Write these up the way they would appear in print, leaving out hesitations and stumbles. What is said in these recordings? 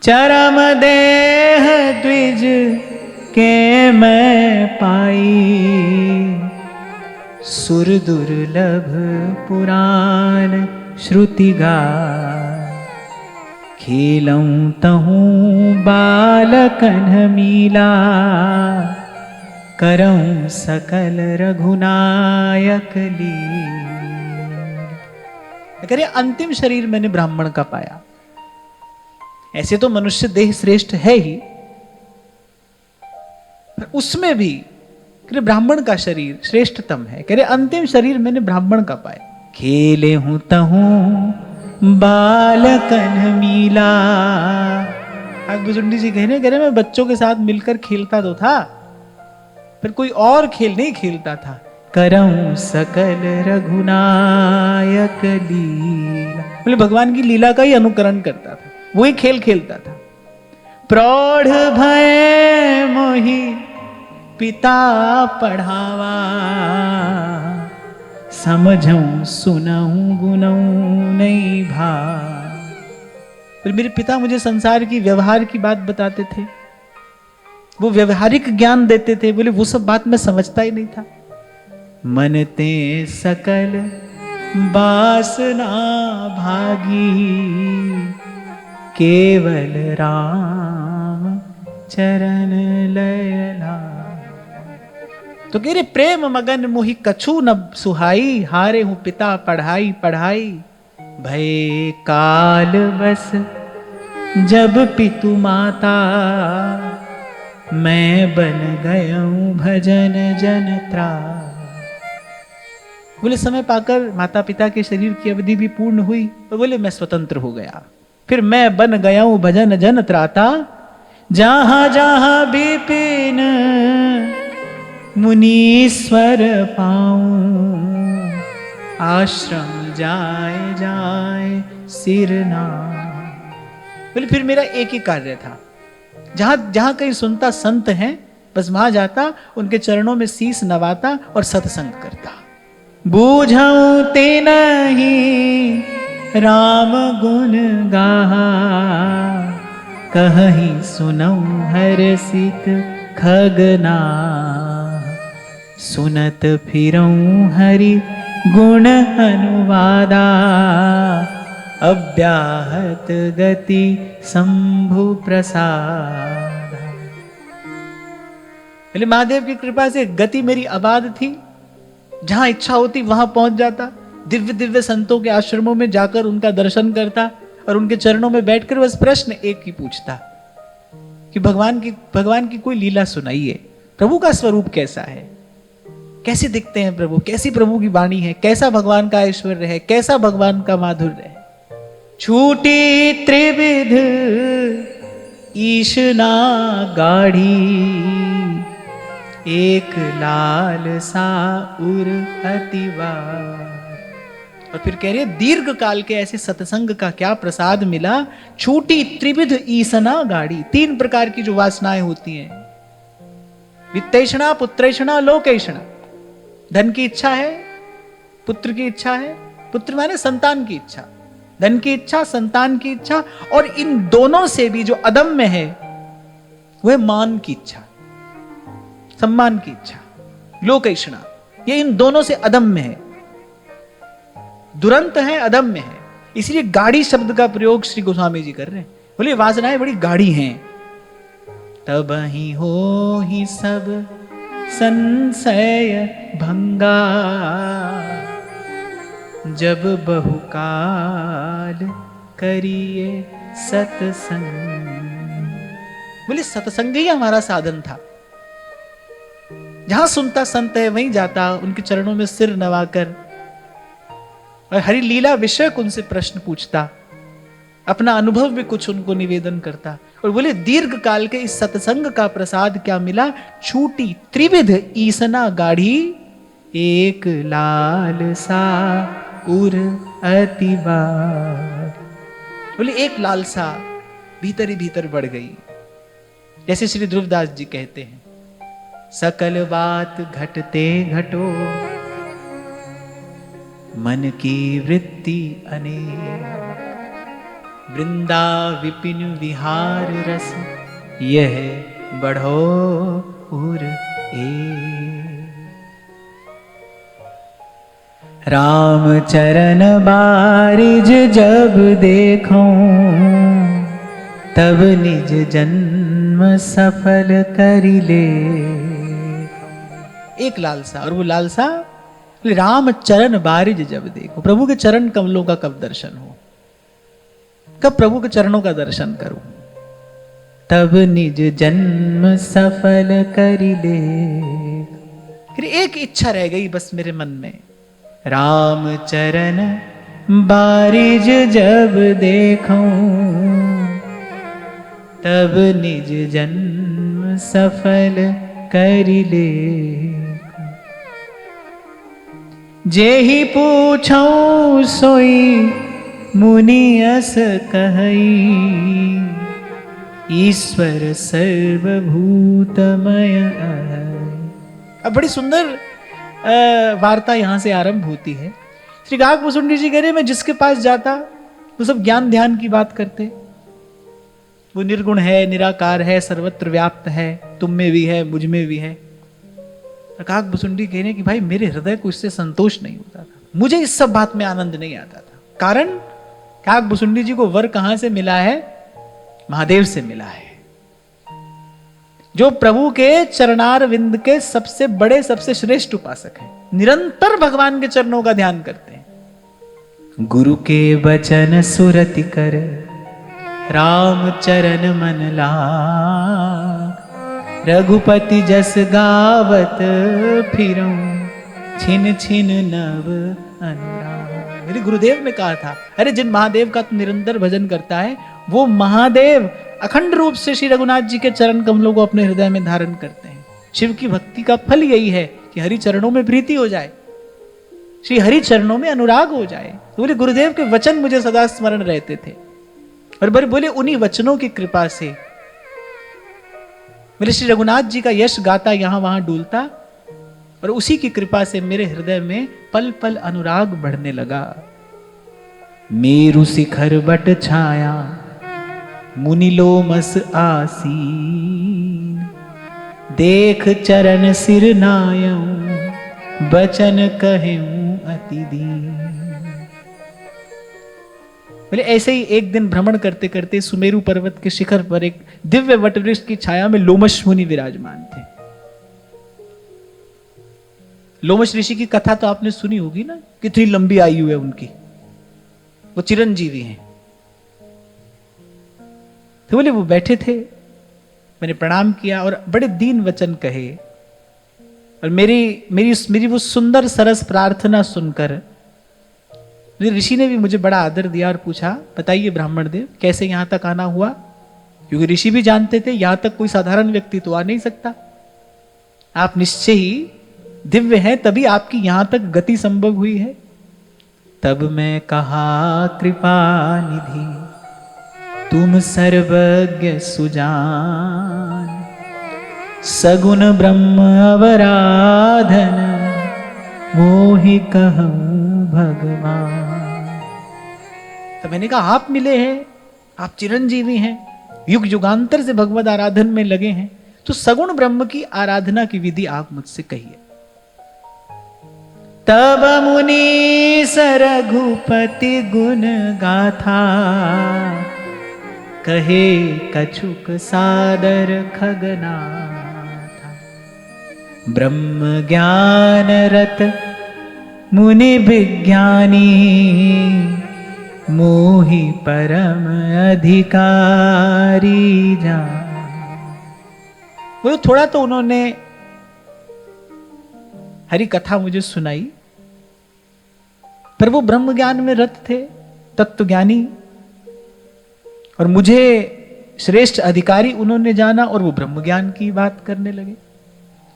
चरम देह द्विज के मैं पाई, सुर दुर्लभ पुराण श्रुति गाय। खेलऊं तहूँ बालकन मीला, करऊं सकल रघुनायक लीला। कह रहे अंतिम शरीर मैंने ब्राह्मण का पाया। ऐसे तो मनुष्य देह श्रेष्ठ है ही, पर उसमें भी कह ब्राह्मण का शरीर श्रेष्ठतम है। कह रहे अंतिम शरीर मैंने ब्राह्मण का पाया। खेले हूं तहूं बालकन मीला। बुजुंडी जी कह रहे मैं बच्चों के साथ मिलकर खेलता तो था, पर कोई और खेल नहीं खेलता था। करऊं सकल रघुनायक लीला, बोले भगवान की लीला का ही अनुकरण करता था, वही खेल खेलता था। प्रौढ़ भय मोहि पिता पढ़ावा, समझऊं सुनऊं गुनऊं नहीं भाव। फिर मेरे पिता मुझे संसार की व्यवहार की बात बताते थे, वो व्यवहारिक ज्ञान देते थे, बोले वो सब बात मैं समझता ही नहीं था। मन ते सकल बासना भागी, केवल राम चरण लयला। तो कह रहे प्रेम मगन मोहि कछु न सुहाई, हारे हूं पिता पढ़ाई पढ़ाई। भय काल बस जब पितु माता, मैं बन गयूं भजन जनत्रा। बोले समय पाकर माता पिता के शरीर की अवधि भी पूर्ण हुई, तो बोले मैं स्वतंत्र हो गया, फिर मैं बन गया हूं भजन जन त्राता। जहां जहां विपिन मुनीश्वर पाऊं, आश्रम जाए जाए सिरना। बोले फिर मेरा एक ही कार्य था, जहां जहां कहीं सुनता संत हैं बस वहां जाता, उनके चरणों में शीश नवाता और सत्संग करता। बूझऊं ते नहीं राम गुण गाहा, कहीं सुनऊं हर्षित खगना। सुनत फिरऊं हरि गुण अनुवादा, अव्याहत गति शंभु प्रसाद। पहले महादेव की कृपा से गति मेरी आबाद थी, जहां इच्छा होती वहां पहुंच जाता। दिव्य दिव्य संतों के आश्रमों में जाकर उनका दर्शन करता और उनके चरणों में बैठकर बस प्रश्न एक ही पूछता कि भगवान की कोई लीला सुनाइए, प्रभु का स्वरूप कैसा है, कैसे दिखते हैं प्रभु, कैसी प्रभु की वाणी है, कैसा भगवान का ऐश्वर्य है, कैसा भगवान का माधुर्य है। छूटी त्रिविध ईशना गाढ़ी, एक लाल सा उर अतिवार। और फिर कह रहे दीर्घ काल के ऐसे सत्संग का क्या प्रसाद मिला। छूटी त्रिविध ईसना गाड़ी, 3 प्रकार की जो वासनाएं होती हैं, वित्तेषणा पुत्रेषणा लोकेषणा। धन की इच्छा है, पुत्र की इच्छा है, पुत्र माने संतान की इच्छा, धन की इच्छा, संतान की इच्छा, और इन दोनों से भी जो अदम्य है वह मान की इच्छा, सम्मान की इच्छा, लोकेषणा। ये इन दोनों से अदम्य है, दुरंत है, अदम्य है। इसलिए गाड़ी शब्द का प्रयोग श्री गोस्वामी जी कर रहे हैं। बोले वासनाएं बड़ी गाढ़ी हैं। तब ही हो ही सब संशय भंगा, जब बहुकाल करिए सत्संग। बोले सत्संग ही हमारा साधन था, जहां सुनता संत है वहीं जाता, उनके चरणों में सिर नवाकर और हरि लीला विषयक उनसे प्रश्न पूछता, अपना अनुभव भी कुछ उनको निवेदन करता। और बोले दीर्घ काल के इस सत्संग का प्रसाद क्या मिला। छूटी त्रिविध ईसना गाढ़ी, एक लाल सा उर अतिवार। बोले एक लालसा भीतर ही भीतर बढ़ गई। जैसे श्री ध्रुवदास जी कहते हैं, सकल बात घटते घटो, मन की वृत्ति अनेक। वृंदा विपिन विहार रस, यह बढ़ो उर ए। राम चरण बारिज जब देखूं, तब निज जन्म सफल करि ले। एक लालसा, और वो लालसा राम चरण बारिज जब देखो, प्रभु के चरण कमलों का कब दर्शन हो, कब प्रभु के चरणों का दर्शन करूं। तब निज जन्म सफल करि ले। फिर एक इच्छा रह गई बस मेरे मन में, राम चरण बारिज जब देखूं, तब निज जन्म सफल करि ले। जेहि पूछऊं सोई मुनि अस कहई, ईश्वर सर्वभूतमय। अब बड़ी सुंदर वार्ता यहां से आरंभ होती है। श्री काकभूषुंडी जी कह रहे, मैं जिसके पास जाता वो सब ज्ञान ध्यान की बात करते। वो निर्गुण है, निराकार है, सर्वत्र व्याप्त है, तुम में भी है, मुझ में भी है। काकभूषुंडी कह रहे कि भाई मेरे हृदय को इससे संतोष नहीं होता था, मुझे इस सब बात में आनंद नहीं आता था। कारण काकभूषुंडी जी को वर कहां से मिला है? महादेव से मिला है, जो प्रभु के चरणार विंद के सबसे बड़े, सबसे श्रेष्ठ उपासक हैं, निरंतर भगवान के चरणों का ध्यान करते हैं। गुरु के वचन सुरति कर, राम चरण मन लाग, रघुपति जस गावत फिरऊं, छिन छिन नव अनुराग। मेरे गुरुदेव ने कहा था, अरे जिन महादेव का तू निरंतर भजन करता है, वो महादेव अखंड रूप से श्री रघुनाथ जी के चरण कमलों को अपने हृदय में धारण करते हैं। शिव की भक्ति का फल यही है कि हरि चरणों में प्रीति हो जाए, श्री हरि चरणों में अनुराग हो जाए। तो बोले गुरुदेव के वचन मुझे सदा स्मरण रहते थे, और बोले उन्हीं वचनों की कृपा से मेरे श्री रघुनाथ जी का यश गाता यहां वहां डूलता, और उसी की कृपा से मेरे हृदय में पल पल अनुराग बढ़ने लगा। मेरु शिखर बट छाया, मुनि लोमस आसीन, देख चरण सिर नायऊं, बचन कहूं अति दीन। बोले ऐसे ही एक दिन भ्रमण करते करते सुमेरु पर्वत के शिखर पर एक दिव्य वटवृक्ष की छाया में लोमश मुनि विराजमान थे। लोमश ऋषि की कथा तो आपने सुनी होगी ना, कितनी लंबी आयु है उनकी, वो चिरंजीवी हैं। तो बोले वो बैठे थे, मैंने प्रणाम किया और बड़े दीन वचन कहे, और मेरी वो सुंदर सरस प्रार्थना सुनकर ऋषि ने भी मुझे बड़ा आदर दिया और पूछा, बताइए ब्राह्मण देव कैसे यहां तक आना हुआ? क्योंकि ऋषि भी जानते थे यहां तक कोई साधारण व्यक्ति तो आ नहीं सकता, आप निश्चय ही दिव्य हैं, तभी आपकी यहां तक गति संभव हुई है। तब मैं कहा कृपा निधि तुम सर्वज्ञ सुजान, सगुण ब्रह्म अवराधन मोहि कहूं भगवान। तो मैंने कहा आप मिले हैं, आप चिरंजीवी हैं, युग युगांतर से भगवद आराधन में लगे हैं, तो सगुण ब्रह्म की आराधना की विधि आप मुझसे कहिए। तब मुनि रघुपति गुण गाथा, कहे कछुक सादर खगनाथा। ब्रह्म ज्ञान रत मुनि विज्ञानी, मोहि परम अधिकारी जान। वो थोड़ा तो उन्होंने हरि कथा मुझे सुनाई, पर वो ब्रह्म ज्ञान में रत थे, तत्व ज्ञानी, और मुझे श्रेष्ठ अधिकारी उन्होंने जाना, और वो ब्रह्म ज्ञान की बात करने लगे।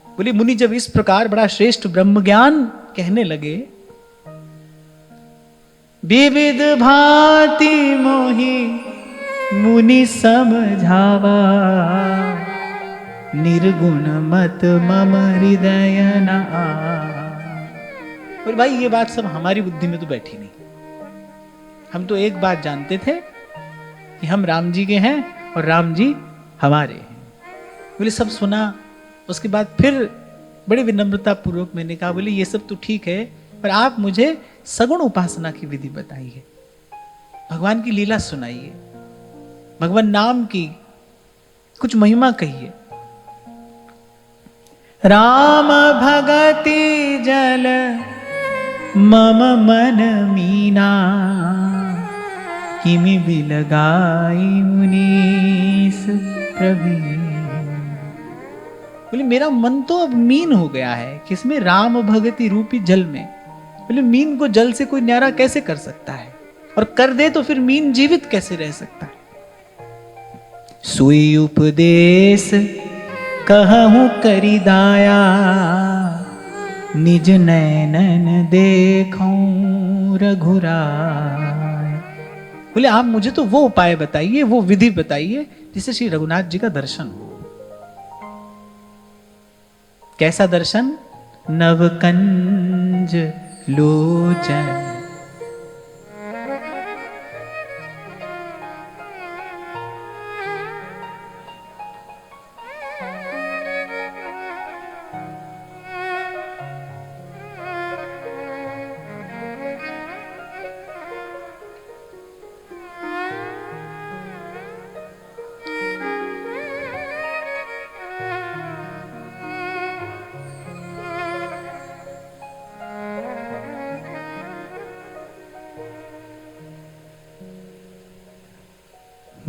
बोले मुनि जब इस प्रकार बड़ा श्रेष्ठ ब्रह्म ज्ञान कहने लगे, विविध भांति मोहि मुनि समझावा, निर्गुण मत मम हृदय न आवा। और भाई ये बात सब हमारी बुद्धि में तो बैठी नहीं। हम तो एक बात जानते थे कि हम राम जी के हैं और राम जी हमारे हैं। बोले सब सुना। उसके बाद फिर बड़ी विनम्रता पूर्वक मैंने कहा, बोले ये सब तो ठीक है, पर आप मुझे सगुण उपासना की विधि बताइए, भगवान की लीला सुनाइए, भगवान नाम की कुछ महिमा कहिए। राम भगति जल मम मन मीना, किमि बिलगाई मुनीस प्रवीण। बोले मेरा मन तो अब मीन हो गया है, किसमें? राम भगति रूपी जल में। बोले मीन को जल से कोई न्यारा कैसे कर सकता है, और कर दे तो फिर मीन जीवित कैसे रह सकता है? सुई उपदेश कहूं करी दाया, निज नैनन देखूं रघुराय। बोले आप मुझे तो वो उपाय बताइए, वो विधि बताइए जिससे श्री रघुनाथ जी का दर्शन हो। कैसा दर्शन? नवकंज लोचन।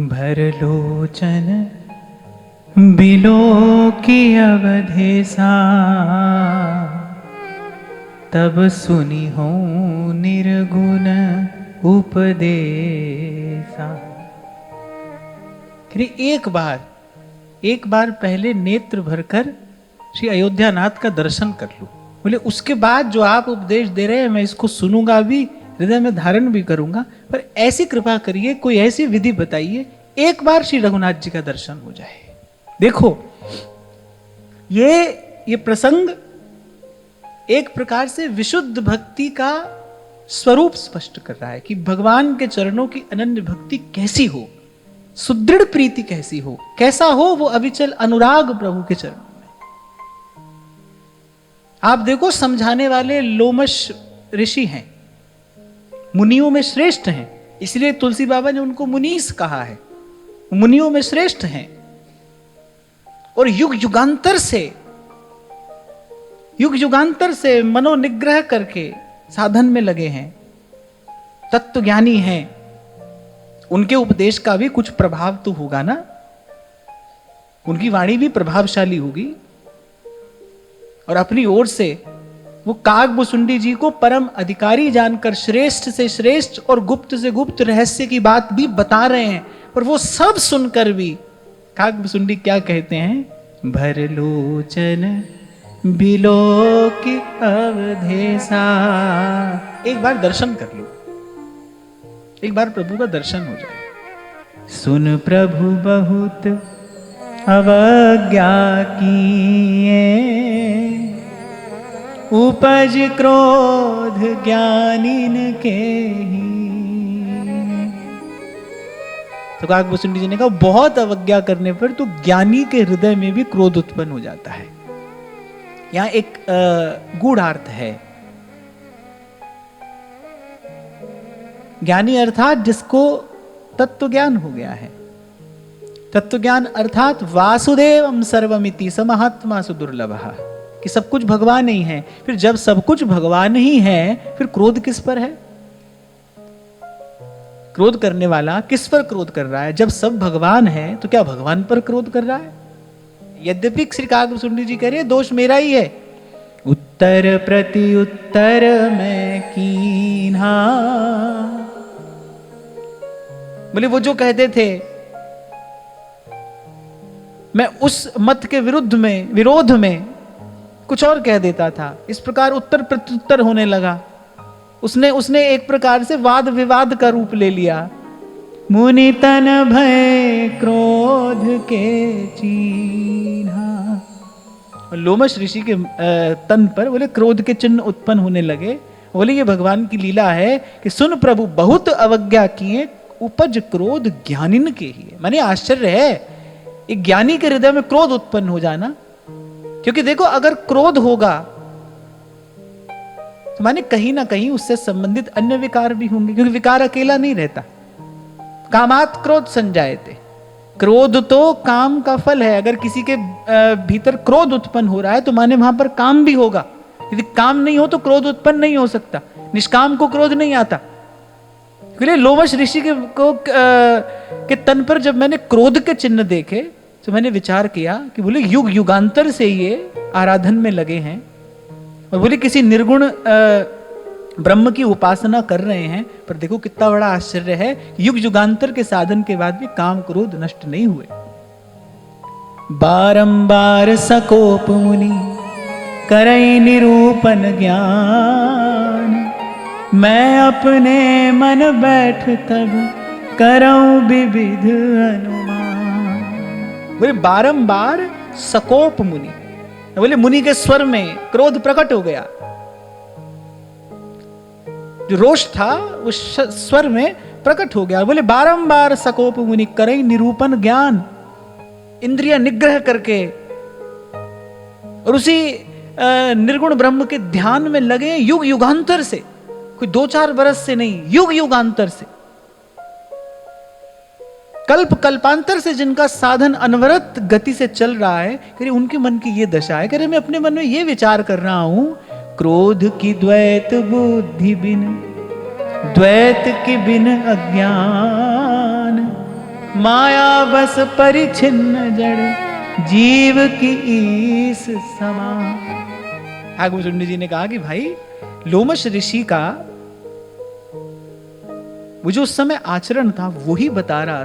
भर लोचन बिलो की अवधेसा, तब सुनी हो निर्गुण उपदेसा। एक बार पहले नेत्र भरकर श्री अयोध्यानाथ का दर्शन कर लूं। बोले उसके बाद जो आप उपदेश दे रहे हैं मैं इसको सुनूंगा भी, हृदय में धारण भी करूंगा, पर ऐसी कृपा करिए, कोई ऐसी विधि बताइए, एक बार श्री रघुनाथ जी का दर्शन हो जाए। देखो ये प्रसंग एक प्रकार से विशुद्ध भक्ति का स्वरूप स्पष्ट कर रहा है कि भगवान के चरणों की अनन्य भक्ति कैसी हो, सुदृढ़ प्रीति कैसी हो, कैसा हो वो अविचल अनुराग प्रभु के चरणों में। आप देखो समझाने वाले लोमश ऋषि हैं, मुनियों में श्रेष्ठ हैं, इसलिए तुलसी बाबा ने उनको मुनीस कहा है, मुनियों में श्रेष्ठ हैं, और युग युगांतर से मनोनिग्रह करके साधन में लगे हैं, तत्वज्ञानी हैं। उनके उपदेश का भी कुछ प्रभाव तो होगा ना, उनकी वाणी भी प्रभावशाली होगी, और अपनी ओर से वो काकभुसुंडी जी को परम अधिकारी जानकर श्रेष्ठ से श्रेष्ठ और गुप्त से गुप्त रहस्य की बात भी बता रहे हैं। पर वो सब सुनकर भी काकभुसुंडी क्या कहते हैं? भर लोचन बिलो की अवधेसा। एक बार दर्शन कर लो, एक बार प्रभु का दर्शन हो जाए। सुन प्रभु बहुत अवज्ञा किए, उपज क्रोध ज्ञानीन के ही। तो काकभुसुंडी जी ने कहा बहुत अवज्ञा करने पर तो ज्ञानी के हृदय में भी क्रोध उत्पन्न हो जाता है। यहां एक गूढ़ार्थ है। ज्ञानी अर्थात जिसको तत्व ज्ञान हो गया है। तत्व ज्ञान अर्थात वासुदेवम सर्वमिति स महात्मा सुदुर्लभः, कि सब कुछ भगवान ही है। फिर जब सब कुछ भगवान ही है, फिर क्रोध किस पर है? क्रोध करने वाला किस पर क्रोध कर रहा है? जब सब भगवान है तो क्या भगवान पर क्रोध कर रहा है? यद्यपि श्री काकभुसुंडी जी कह रहे हैं दोष मेरा ही है। उत्तर प्रति उत्तर मैं कीन्हा। बोले वो जो कहते थे मैं उस मत के विरोध में कुछ और कह देता था, इस प्रकार उत्तर प्रत्युत्तर होने लगा। उसने एक प्रकार से वाद विवाद का रूप ले लिया। मुनि तन भय क्रोध के चीन्हा। लोमश ऋषि के तन पर बोले क्रोध के चिन्ह उत्पन्न होने लगे। बोले ये भगवान की लीला है कि सुन प्रभु बहुत अवज्ञा किए, उपज क्रोध ज्ञानिन के ही है। माने आश्चर्य है एक ज्ञानी के हृदय में क्रोध उत्पन्न हो जाना, क्योंकि देखो अगर क्रोध होगा तो माने कहीं ना कहीं उससे संबंधित अन्य विकार भी होंगे, क्योंकि विकार अकेला नहीं रहता। कामात क्रोध संजायते, क्रोध तो काम का फल है। अगर किसी के भीतर क्रोध उत्पन्न हो रहा है तो माने वहां पर काम भी होगा। यदि काम नहीं हो तो क्रोध उत्पन्न नहीं हो सकता, निष्काम को क्रोध नहीं आता। इसलिए लोमश ऋषि के तन पर जब मैंने क्रोध के चिन्ह देखे तो मैंने विचार किया कि बोले युग युगांतर से ये आराधन में लगे हैं और बोले किसी निर्गुण ब्रह्म की उपासना कर रहे हैं। पर देखो कितना बड़ा आश्चर्य है, युग युगांतर के साधन के बाद भी काम क्रोध नष्ट नहीं हुए। बारंबार सकोप मुनि करई निरूपण ज्ञान, मैं अपने मन बैठ तब करऊं विविध अनुमान। बोले बारंबार सकोप मुनि, बोले मुनि के स्वर में क्रोध प्रकट हो गया, जो रोष था उस स्वर में प्रकट हो गया। बोले बारंबार सकोप मुनि करई निरूपण ज्ञान, इंद्रिय निग्रह करके और उसी निर्गुण ब्रह्म के ध्यान में लगे युग युगांतर से, कोई 2-4 बरस से नहीं, युग युगांतर से, कल्प कल्पांतर से जिनका साधन अनवरत गति से चल रहा है। कह रहे उनके मन की ये दशा है। कह रहे मैं अपने मन में ये विचार कर रहा हूं, क्रोध की द्वैत बुद्धि बिन, द्वैत की बिन अज्ञान, माया बस परिच्छिन्न जड़ जीव की ईस समान। आगमचुंडी जी ने कहा कि भाई लोमश ऋषि का वो जो उस समय आचरण था वही बता रहा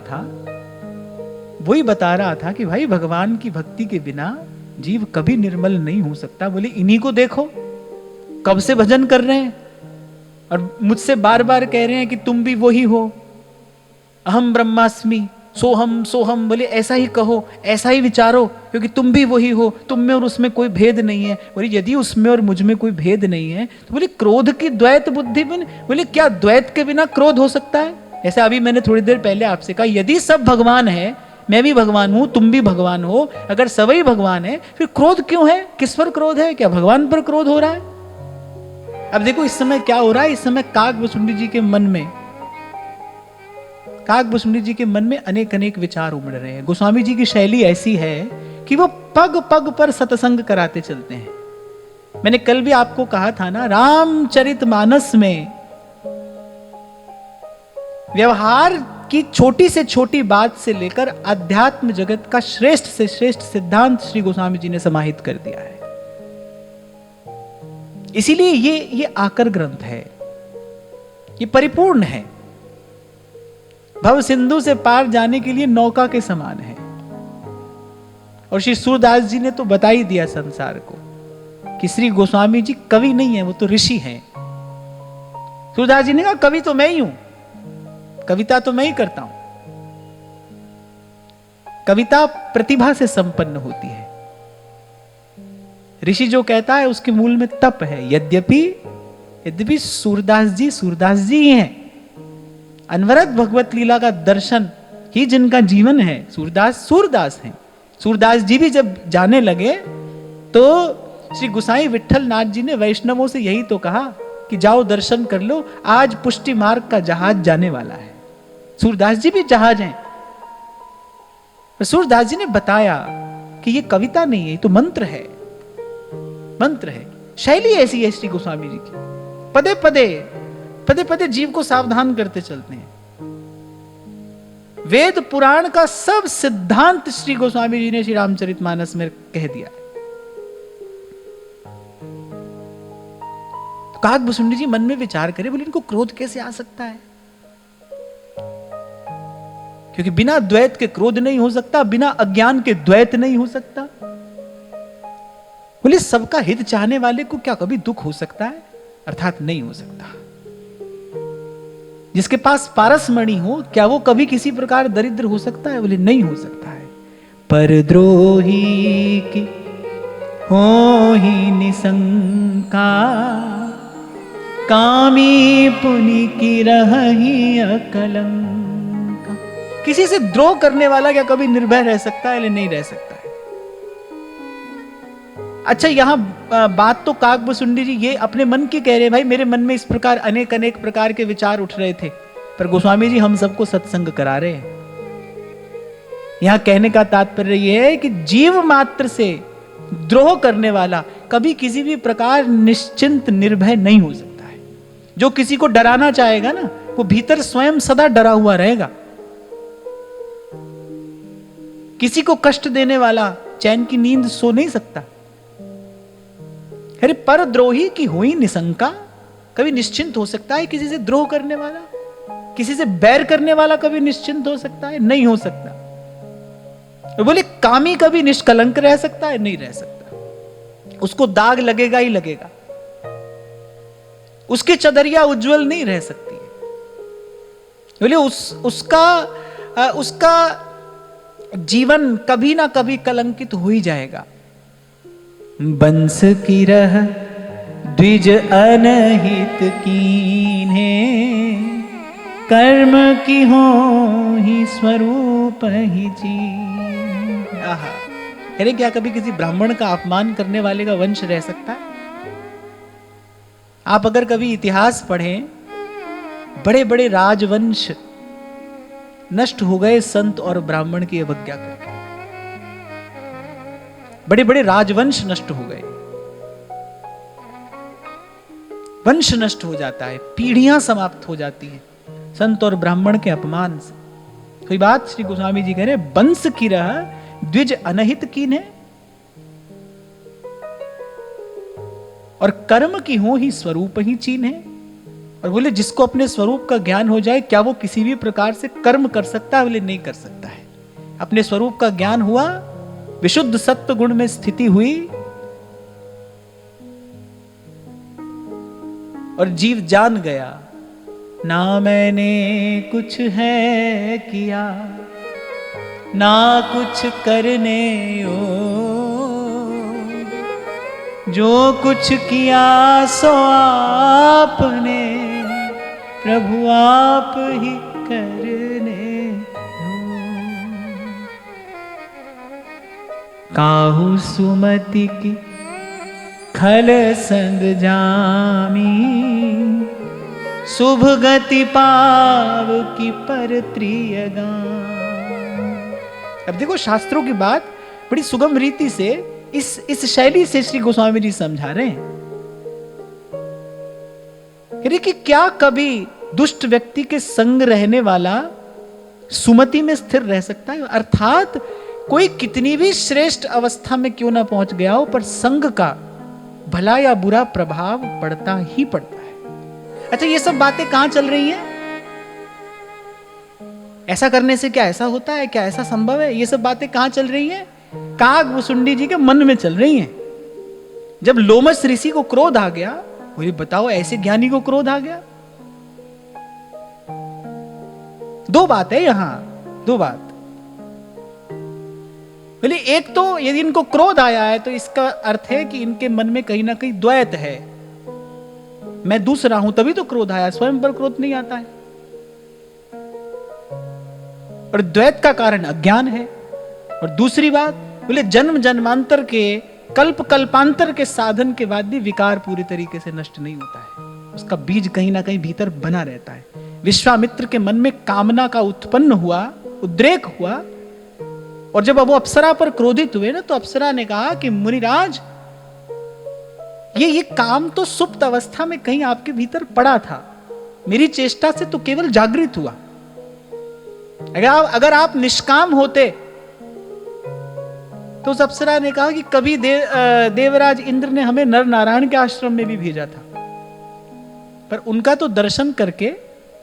था कि भाई भगवान की भक्ति के बिना जीव कभी निर्मल नहीं हो सकता। बोले इन्हीं को देखो कब से भजन कर रहे हैं और मुझसे बार बार कह रहे हैं कि तुम भी वही हो, अहम ब्रह्मास्मि सोहम सोहम। बोले ऐसा ही कहो, ऐसा ही विचारो, क्योंकि तुम भी वही हो, तुम में और उसमें कोई भेद नहीं है। बोले यदि उसमें और मुझ में कोई भेद नहीं है तो बोले क्रोध की द्वैत बुद्धि बिन, बोले क्या द्वैत के बिना क्रोध हो सकता है? ऐसा अभी मैंने थोड़ी देर पहले आपसे कहा, यदि सब भगवान है, मैं भी भगवान हूं, तुम भी भगवान हो, अगर सभी भगवान है फिर क्रोध क्यों है? किस पर क्रोध है? क्या भगवान पर क्रोध हो रहा है? अब देखो इस समय क्या हो रहा है, इस समय काकभुसुंडी जी के मन में, काकभुसुंडी जी के मन में अनेक अनेक विचार उमड़ रहे हैं। गोस्वामी जी की शैली ऐसी है कि वो पग पग पर सत्संग कराते चलते हैं। मैंने कल भी आपको कहा था ना, रामचरितमानस में व्यवहार की छोटी से छोटी बात से लेकर अध्यात्म जगत का श्रेष्ठ से श्रेष्ठ सिद्धांत श्री गोस्वामी जी ने समाहित कर दिया है। इसीलिए ये आकर ग्रंथ है, ये परिपूर्ण है, भव सिंधु से पार जाने के लिए नौका के समान है। और श्री सूरदास जी ने तो बता ही दिया संसार को कि श्री गोस्वामी जी कवि नहीं है, वो तो ऋषि हैं। सूरदास जी ने कहा कवि तो मैं ही हूं, कविता तो मैं ही करता हूं। कविता प्रतिभा से संपन्न होती है। ऋषि जो कहता है उसके मूल में तप है। यद्यपि सूरदास जी हैं, अनवरत भगवत लीला का दर्शन ही जिनका जीवन है, सूरदास हैं। सूरदास जी भी जब जाने लगे तो श्री गुसाई विठल नाथ जी ने वैष्णवों से यही तो कहा कि जाओ दर्शन कर लो, आज पुष्टि मार्ग का जहाज जाने वाला है। सूरदास जी भी जहाज हैं। सूरदास जी ने बताया कि ये कविता नहीं है, ये तो मंत्र है, मंत्र है। शैली ऐसी है श्री गोस्वामी जी की, पदे पदे जीव को सावधान करते चलते हैं। वेद पुराण का सब सिद्धांत श्री गोस्वामी जी ने श्री रामचरितमानस में कह दिया। तो काकभुसुंडी जी मन में विचार करे, बोले इनको क्रोध कैसे आ सकता है? क्योंकि बिना द्वैत के क्रोध नहीं हो सकता, बिना अज्ञान के द्वैत नहीं हो सकता। बोले सबका हित चाहने वाले को क्या कभी दुख हो सकता है? अर्थात नहीं हो सकता। जिसके पास पारसमणि हो, क्या वो कभी किसी प्रकार दरिद्र हो सकता है? बोले नहीं हो सकता है। परद्रोही की हो ही निशंका, कामी पुनि की रही अकलंका। किसी से द्रोह करने वाला क्या कभी निर्भय रह सकता है या नहीं रह सकता है? अच्छा, यहां बात तो काकभुसुंडी जी ये अपने मन की कह रहे हैं, भाई मेरे मन में इस प्रकार अनेक अनेक प्रकार के विचार उठ रहे थे, पर गोस्वामी जी हम सबको सत्संग करा रहे हैं। यहां कहने का तात्पर्य यह है कि जीव मात्र से द्रोह करने वाला कभी किसी भी प्रकार निश्चिंत निर्भय नहीं हो सकता है। जो किसी को डराना चाहेगा ना, वो भीतर स्वयं सदा डरा हुआ रहेगा। किसी को कष्ट देने वाला चैन की नींद सो नहीं सकता। अरे परद्रोही की हुई निशंका, कभी निश्चिंत हो सकता है किसी से द्रोह करने वाला? किसी से बैर करने वाला कभी निश्चिंत हो सकता है? नहीं हो सकता। बोले कामी कभी निष्कलंक रह सकता है? नहीं रह सकता। उसको दाग लगेगा ही लगेगा, उसकी चदरिया उज्जवल नहीं रह सकती है। बोले उसका जीवन कभी ना कभी कलंकित हो ही जाएगा। बंस की रह द्विज अनहित कीन्हे, कर्म की हो ही स्वरूप ही जी। आहा, अरे क्या कभी किसी ब्राह्मण का अपमान करने वाले का वंश रह सकता है? आप अगर कभी इतिहास पढ़ें, बड़े बड़े राजवंश नष्ट हो गए संत और ब्राह्मण की अवज्ञा करके। बड़े बड़े राजवंश नष्ट हो गए, वंश नष्ट हो जाता है, पीढ़ियां समाप्त हो जाती हैं संत और ब्राह्मण के अपमान से। कोई बात श्री गोस्वामी जी कह रहे हैं, बंस की रह द्विज अनहित कीन्हे, और कर्म की हो ही स्वरूप ही चीन्हे। और बोले जिसको अपने स्वरूप का ज्ञान हो जाए, क्या वो किसी भी प्रकार से कर्म कर सकता है? बोले नहीं कर सकता है। अपने स्वरूप का ज्ञान हुआ, विशुद्ध सत्व गुण में स्थिति हुई, और जीव जान गया ना मैंने कुछ है किया, ना कुछ करने ओ, जो कुछ किया सो आपने प्रभु आप ही करने दो। काहू सुमति की खल संग जामी, शुभ गति पाव की पर त्रियगाम। अब देखो शास्त्रों की बात बड़ी सुगम रीति से इस शैली से श्री गोस्वामी जी समझा रहे हैं कि क्या कभी दुष्ट व्यक्ति के संग रहने वाला सुमति में स्थिर रह सकता है? अर्थात कोई कितनी भी श्रेष्ठ अवस्था में क्यों ना पहुंच गया हो, पर संग का भला या बुरा प्रभाव पड़ता ही पड़ता है। अच्छा, ये सब बातें कहां चल रही हैं? ऐसा करने से क्या ऐसा होता है? क्या ऐसा संभव है? ये सब बातें कहां चल रही हैं? काकभुसुंडी जी के मन में चल रही हैं। जब लोमश ऋषि को क्रोध आ गया, बोले बताओ ऐसे ज्ञानी को क्रोध आ गया? दो बात है यहां, दो बात। बोले एक तो यदि इनको क्रोध आया है तो इसका अर्थ है कि इनके मन में कहीं ना कहीं द्वैत है। मैं दूसरा हूं तभी तो क्रोध आया, स्वयं पर क्रोध नहीं आता है। और द्वैत का कारण अज्ञान है। और दूसरी बात, बोले जन्म जन्मांतर के कल्प कल्पांतर के साधन के बाद भी विकार पूरी तरीके से नष्ट नहीं होता है, उसका बीज कहीं ना कहीं भीतर बना रहता है। विश्वामित्र के मन में कामना का उत्पन्न हुआ, उद्रेक हुआ, और जब वो अप्सरा पर क्रोधित हुए ना, तो अप्सरा ने कहा कि मुनिराज, ये काम तो सुप्त अवस्था में कहीं आपके भीतर पड़ा था, मेरी चेष्टा से तो केवल जागृत हुआ। अगर आप निष्काम होते तो उस अप्सरा ने कहा कि कभी देवराज इंद्र ने हमें नर नारायण के आश्रम में भी भेजा था, पर उनका तो दर्शन करके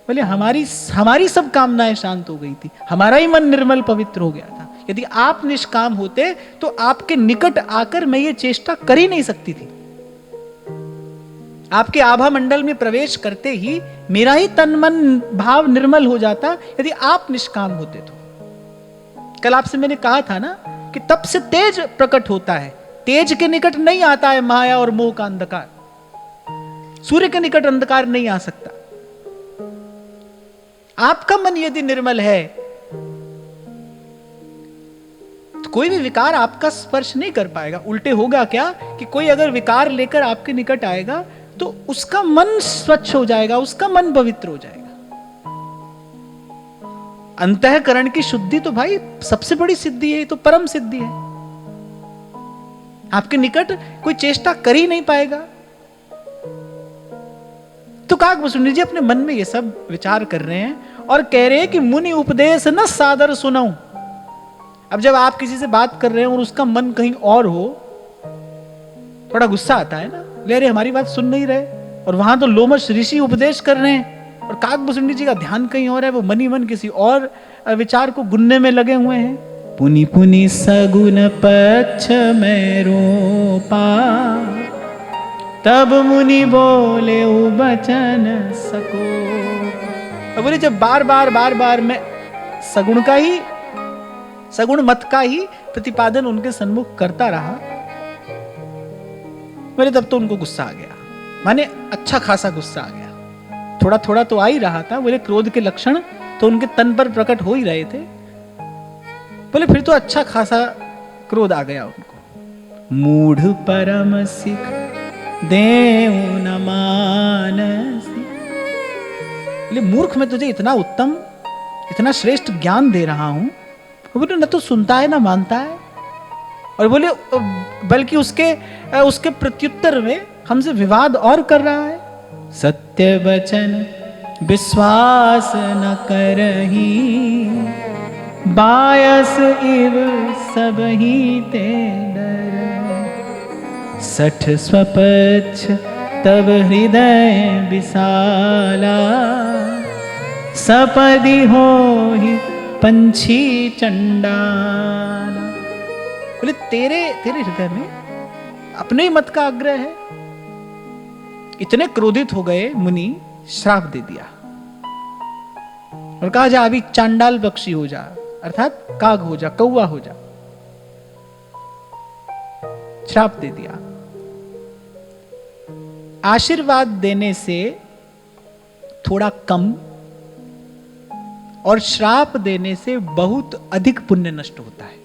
बोले हमारी सब कामनाएं शांत हो गई थी, हमारा ही मन निर्मल पवित्र हो गया था। यदि आप निष्काम होते तो आपके निकट आकर मैं ये चेष्टा कर ही नहीं सकती थी। आपके आभा मंडल में प्रवेश करते ही मेरा ही तन मन भाव निर्मल हो जाता यदि आप निष्काम होते तो। कल आपसे मैंने कहा था ना कि तप से तेज प्रकट होता है, तेज के निकट नहीं आता है माया और मोह का अंधकार, सूर्य के निकट अंधकार नहीं आ सकता। आपका मन यदि निर्मल है कोई भी विकार आपका स्पर्श नहीं कर पाएगा। उल्टे होगा क्या कि कोई अगर विकार लेकर आपके निकट आएगा तो उसका मन स्वच्छ हो जाएगा, उसका मन पवित्र हो जाएगा। अंतःकरण की शुद्धि तो भाई सबसे बड़ी सिद्धि है, तो परम सिद्धि है। आपके निकट कोई चेष्टा कर ही नहीं पाएगा। तो काकभूषुंडी जी अपने मन में ये सब विचार कर रहे हैं और कह रहे हैं कि मुनि उपदेश न सादर सुनाऊं। अब जब आप किसी से बात कर रहे हैं और उसका मन कहीं और हो, थोड़ा गुस्सा आता है ना, ले रहे हमारी बात सुन नहीं रहे, और वहां तो लोमश ऋषि उपदेश कर रहे हैं और काकभूषुंडी जी का ध्यान कहीं और है, वो मनी मन किसी और विचार को गुनने में लगे हुए हैं। पुनि पुनि सगुन पक्ष में रोपा, तब मुनि बोले बचन सको। अब बोले जब बार बार मैं सगुण मत का ही प्रतिपादन उनके सन्मुख करता रहा, बोले तब तो उनको गुस्सा आ गया, माने अच्छा खासा गुस्सा आ गया। थोड़ा थोड़ा तो आ ही रहा था, बोले क्रोध के लक्षण तो उनके तन पर प्रकट हो ही रहे थे। बोले फिर तो अच्छा खासा क्रोध आ गया उनको। मूढ़ परम सिख देव न मानसी। बोले मूर्ख मैं तुझे इतना उत्तम, इतना श्रेष्ठ ज्ञान दे रहा हूं, बोले न तो सुनता है ना मानता है, और बोले बल्कि उसके प्रत्युत्तर में हमसे विवाद और कर रहा है। सत्य वचन विश्वास न करही, बायस इव सब ही ते डर। सठ स्वपक्ष तब हृदय विशाला, सपदि होहि पंछी चंडाला। बोले तेरे हृदय में अपने ही मत का आग्रह है। इतने क्रोधित हो गए मुनि, श्राप दे दिया और कहा जा अभी चांडाल पक्षी हो जा, अर्थात काग हो जा, कौवा हो जा। श्राप दे दिया। आशीर्वाद देने से थोड़ा कम और श्राप देने से बहुत अधिक पुण्य नष्ट होता है,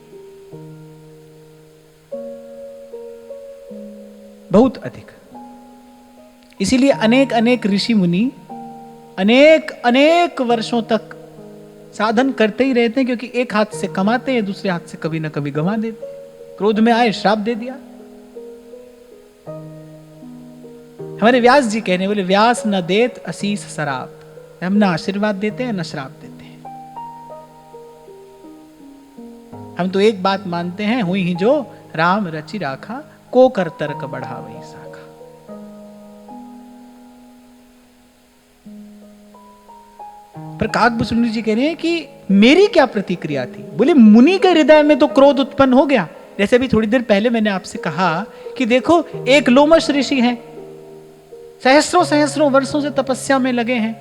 बहुत अधिक। इसीलिए अनेक अनेक ऋषि मुनि अनेक वर्षों तक साधन करते ही रहते हैं, क्योंकि एक हाथ से कमाते हैं, दूसरे हाथ से कभी ना कभी गंवा देते हैं। क्रोध में आए श्राप दे दिया। हमारे व्यास जी कहने बोले व्यास न देत असीस शराब। हम ना आशीर्वाद देते हैं न श्राप देते हैं। हम तो एक बात मानते हैं, हुई ही जो राम रचि राखा, को कर तर्क बढ़ा वही साखा। पर काकभूषुंडी जी कह रहे हैं कि मेरी क्या प्रतिक्रिया थी। बोले मुनि के हृदय में तो क्रोध उत्पन्न हो गया। जैसे अभी थोड़ी देर पहले मैंने आपसे कहा कि देखो एक लोमश ऋषि हैं, सहस्रों वर्षों से तपस्या में लगे हैं,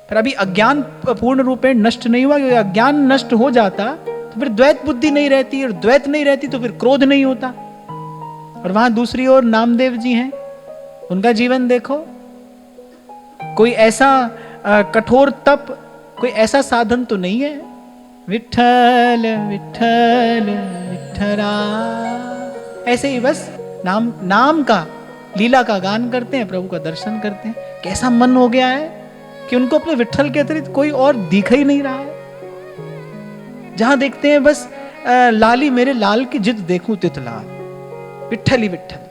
पर अभी अज्ञान पूर्ण रूप में नष्ट नहीं हुआ। क्योंकि अज्ञान नष्ट हो जाता तो फिर द्वैत बुद्धि नहीं रहती, और द्वैत नहीं रहती तो फिर क्रोध नहीं होता। और वहां दूसरी ओर नामदेव जी हैं, उनका जीवन देखो। कोई ऐसा कठोर तप, कोई ऐसा साधन तो नहीं है। विठ्ठल विठ्ठल विठ्ठला, ऐसे ही बस नाम का, लीला का गान करते हैं, प्रभु का दर्शन करते हैं। कैसा मन हो गया है कि उनको अपने विठ्ठल के अतिरिक्त कोई और दिख ही नहीं रहा है। जहां देखते हैं बस लाली मेरे लाल की जिद देखूं तित लाल, विठ्ठल ही विठ्ठल।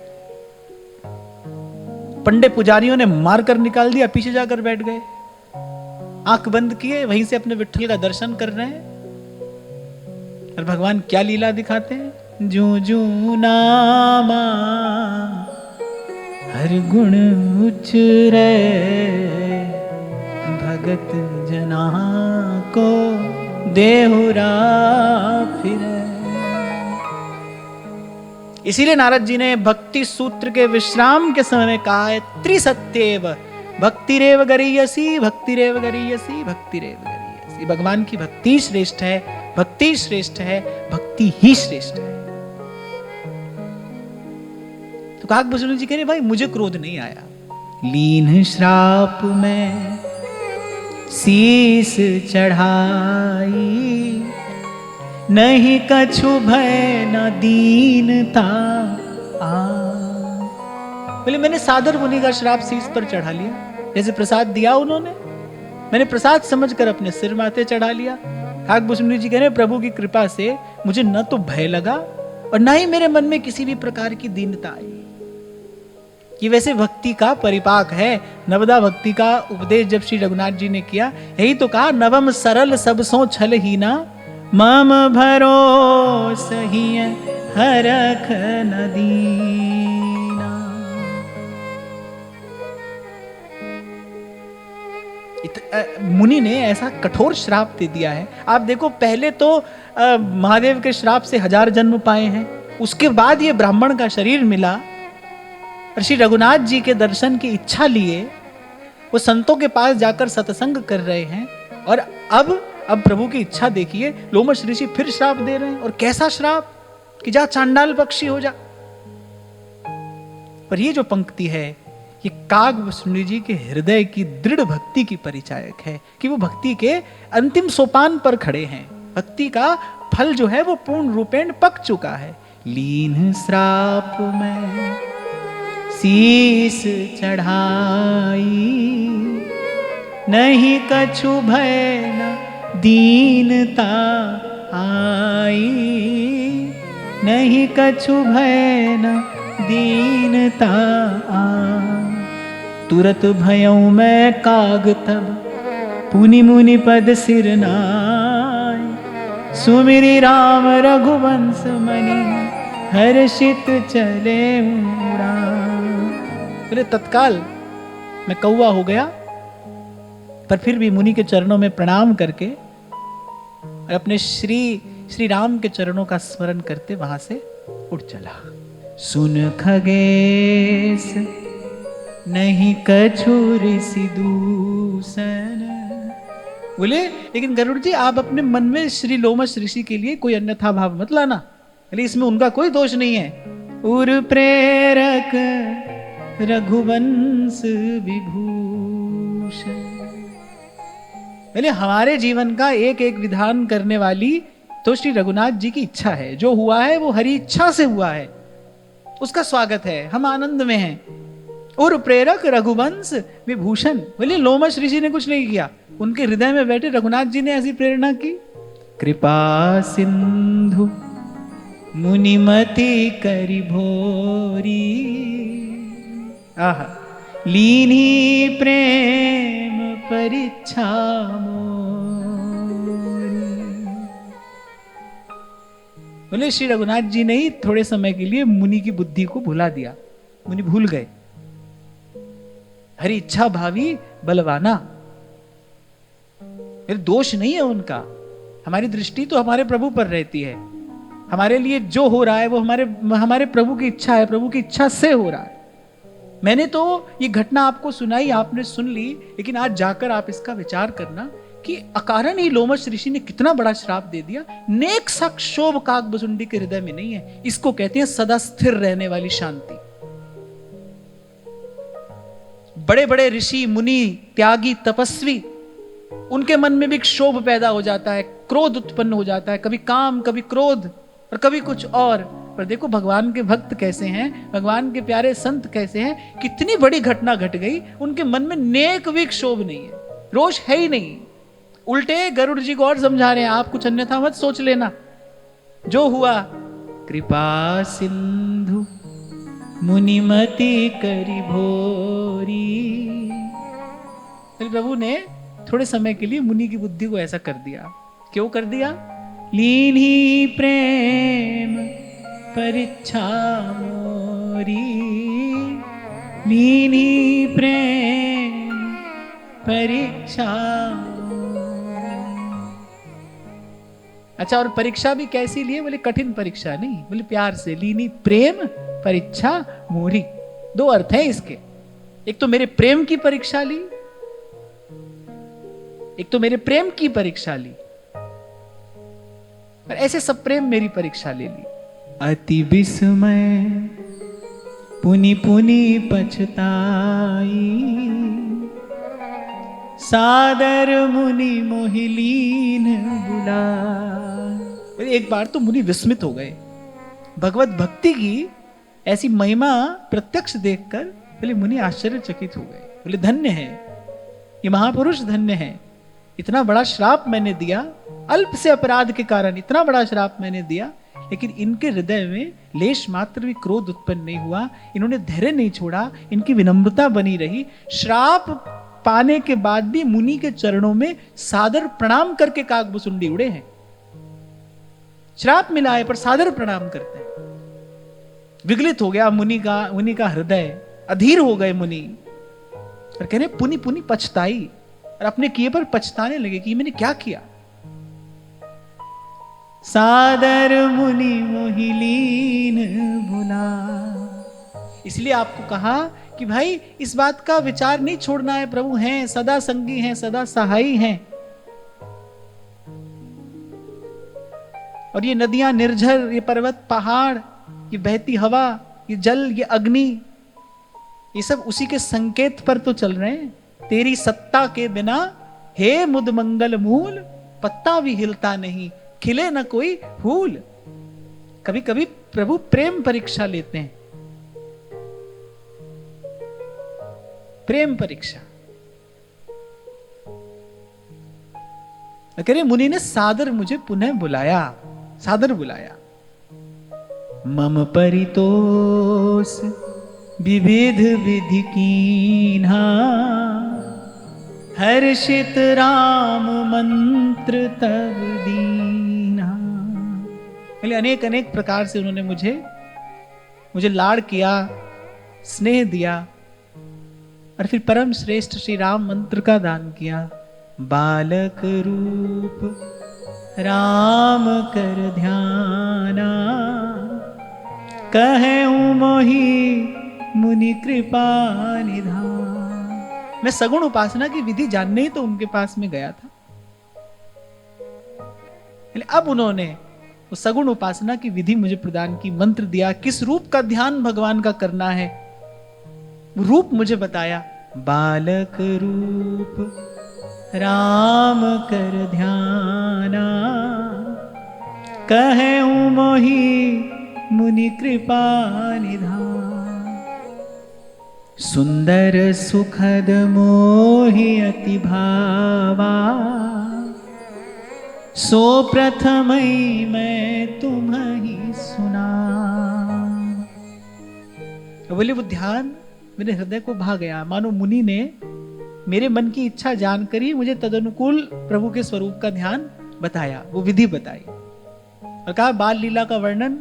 पंडे पुजारियों ने मारकर निकाल दिया, पीछे जाकर बैठ गए, आंख बंद किए, वहीं से अपने विठ्ठल का दर्शन कर रहे हैं। और भगवान क्या लीला दिखाते हैं। जू जू नामा हर गुण उचरे, भगत जना को देहुरा फिरे। इसीलिए नारद जी ने भक्ति सूत्र के विश्राम के समय में कहा है त्रिसत्येव भक्तिरेव गरीयसी, भक्तिरेव गरीयसी, भक्तिरेव गरीयसी। भगवान की भक्ति श्रेष्ठ है, भक्ति श्रेष्ठ है, भक्ति ही श्रेष्ठ है। तो काकभूषुंडी जी कह रहे भाई मुझे क्रोध नहीं आया। लीन श्राप में शीस चढ़ाई, नहीं कछु भय न दीनता बोले मैंने सादर मुनि का श्राप शीश पर चढ़ा लिया, जैसे प्रसाद दिया उन्होंने, मैंने प्रसाद समझकर अपने सिर माथे चढ़ा लिया। काकभूषुंडी जी कह रहे प्रभु की कृपा से मुझे न तो भय लगा और न ही मेरे मन में किसी भी प्रकार की दीनता आई। ये वैसे भक्ति का परिपाक है। नवदा भक्ति का उपदेश जब श्री रघुनाथ जी ने किया, यही तो कहा, नवम सरल सब सो छल हीना, मम भरोस हिय हरख न दीना। मुनि ने ऐसा कठोर श्राप दे दिया है। आप देखो, पहले तो महादेव के श्राप से 1000 जन्म पाए हैं, उसके बाद ये ब्राह्मण का शरीर मिला और श्री रघुनाथ जी के दर्शन की इच्छा लिए वो संतों के पास जाकर सत्संग कर रहे हैं। और अब प्रभु की इच्छा देखिए, लोमश ऋषि फिर श्राप दे रहे हैं। और कैसा श्राप कि जा चांडाल पक्षी हो जा। पर ये जो पंक्ति है, ये काकभूषुंडी जी के हृदय की दृढ़ भक्ति की परिचायक है कि वो भक्ति के अंतिम सोपान पर खड़े हैं। भक्ति का फल जो है वो पूर्ण रूपेण पक चुका है। लीन श्राप में शीस चढ़ाई, नहीं कछु भय न दीनता आई, नहीं कछु भय न दीनता आई। तुरत भयऊ मैं काग तब, पुनि मुनि पद सिर नाय, सुमिरि राम रघुवंश मणि, हर्षित चले उड़ान। बोले तत्काल मैं कौवा हो गया, पर फिर भी मुनि के चरणों में प्रणाम करके और अपने श्री राम के चरणों का स्मरण करते वहां से उड़ चला। सुन खगेश नहीं कछु ऋषि दूषण। बोले लेकिन गरुड़ जी, आप अपने मन में श्री लोमश ऋषि के लिए कोई अन्यथा भाव मत लाना, इसमें उनका कोई दोष नहीं है। उर प्रेरक रघुवंश विभूषण। बोले हमारे जीवन का एक एक विधान करने वाली तो श्री रघुनाथ जी की इच्छा है। जो हुआ है वो हरि इच्छा से हुआ है, उसका स्वागत है, हम आनंद में हैं। और प्रेरक रघुवंश विभूषण। बोले लोमश ऋषि ने कुछ नहीं किया, उनके हृदय में बैठे रघुनाथ जी ने ऐसी प्रेरणा की। कृपा सिंधु मुनिमति करि भोरी, आहा लीनी प्रेम परीक्षा मोरी। बोले श्री रघुनाथ जी ने ही थोड़े समय के लिए मुनि की बुद्धि को भुला दिया, मुनि भूल गए। हरि इच्छा भावी बलवाना, फिर दोष नहीं है उनका। हमारी दृष्टि तो हमारे प्रभु पर रहती है। हमारे लिए जो हो रहा है वो हमारे प्रभु की इच्छा है, प्रभु की इच्छा से हो रहा है। मैंने तो ये घटना आपको सुनाई, आपने सुन ली, लेकिन आज जाकर आप इसका विचार करना कि अकारण ही लोमश ऋषि ने कितना बड़ा श्राप दे दिया। नेक सा क्षोभ काकभूषुंडी के हृदय में नहीं है। इसको कहते हैं सदा स्थिर रहने वाली शांति। बड़े बड़े ऋषि मुनि त्यागी तपस्वी, उनके मन में भी क्षोभ पैदा हो जाता है, क्रोध उत्पन्न हो जाता है, कभी काम कभी क्रोध और कभी कुछ और। पर देखो भगवान के भक्त कैसे हैं, भगवान के प्यारे संत कैसे हैं। कितनी बड़ी घटना घट गई, उनके मन में नेक भी क्षोभ नहीं है, रोष है ही नहीं। उल्टे गरुड़ जी को और समझा रहे हैं, आप कुछ अन्यथा मत सोच लेना। जो हुआ कृपा सिंधु मुनिमति करि भोरी। प्रभु ने थोड़े समय के लिए मुनि की बुद्धि को ऐसा कर दिया। क्यों कर दिया? लीनी प्रेम परीक्षा मोरी, लीनी प्रेम परीक्षा। अच्छा, और परीक्षा भी कैसी लिए? बोले कठिन परीक्षा नहीं, बोले प्यार से। लीनी प्रेम परीक्षा मोरी, दो अर्थ हैं इसके। एक तो मेरे प्रेम की परीक्षा ली, एक तो मेरे प्रेम की परीक्षा ली, पर ऐसे सब प्रेम मेरी परीक्षा ले ली। अति विस्मय पुनि पुनि पछताई, सादर मुनि मोहिलीन बुला। एक बार तो मुनि विस्मित हो गए, भगवत भक्ति की ऐसी महिमा प्रत्यक्ष देखकर बोले मुनि आश्चर्यचकित हो गए। बोले धन्य है ये महापुरुष, धन्य है। इतना बड़ा श्राप मैंने दिया, अल्प से अपराध के कारण इतना बड़ा श्राप मैंने दिया, लेकिन इनके हृदय में लेश मात्र भी क्रोध उत्पन्न नहीं हुआ, इन्होंने धैर्य नहीं छोड़ा, इनकी विनम्रता बनी रही। श्राप पाने के बाद भी मुनि के चरणों में सादर प्रणाम करके काकभुसुंडी उड़े हैं। श्राप मिला है पर सादर प्रणाम करते हैं। विगलित हो गया मुनि का हृदय, अधीर हो गए मुनि और कह रहे पुनि पुनि पछताई, और अपने किए पर पछताने लगे कि मैंने क्या किया। सादर मुनि मोहिलीन भुला, इसलिए आपको कहा कि भाई इस बात का विचार नहीं छोड़ना है, प्रभु हैं, सदा संगी हैं, सदा सहाई हैं। और ये नदियां, निर्झर, ये पर्वत, पहाड़, ये बहती हवा, ये जल, ये अग्नि, ये सब उसी के संकेत पर तो चल रहे हैं। तेरी सत्ता के बिना हे मुद मंगल मूल, पत्ता भी हिलता नहीं, खिले न कोई फूल। कभी कभी प्रभु प्रेम परीक्षा लेते हैं, प्रेम परीक्षा। कह रहे मुनि ने सादर मुझे पुनः बुलाया, सादर बुलाया। मम परितोष विविध विधि कीन्हा, हर्षित राम मंत्र तब दीन्हा। अनेक अनेक प्रकार से उन्होंने मुझे लाड़ किया, स्नेह दिया, और फिर परम श्रेष्ठ श्री राम मंत्र का दान किया। बालक रूप राम कर ध्याना, कहूं मोहि मुनि कृपा निधान। मैं सगुण उपासना की विधि जानने ही तो उनके पास में गया था। अब उन्होंने वो सगुण उपासना की विधि मुझे प्रदान की, मंत्र दिया, किस रूप का ध्यान भगवान का करना है रूप मुझे बताया। बालक रूप राम कर ध्याना, कहूं मोहि मुनि कृपा निधान। सुंदर सुखद मोहि अति भावा, सो प्रथमई मैं तुम्हें सुना। बोले वो ध्यान मेरे हृदय को भा गया, मानो मुनि ने मेरे मन की इच्छा जानकर ही मुझे तदनुकूल प्रभु के स्वरूप का ध्यान बताया, वो विधि बताई। और कहा बाल लीला का वर्णन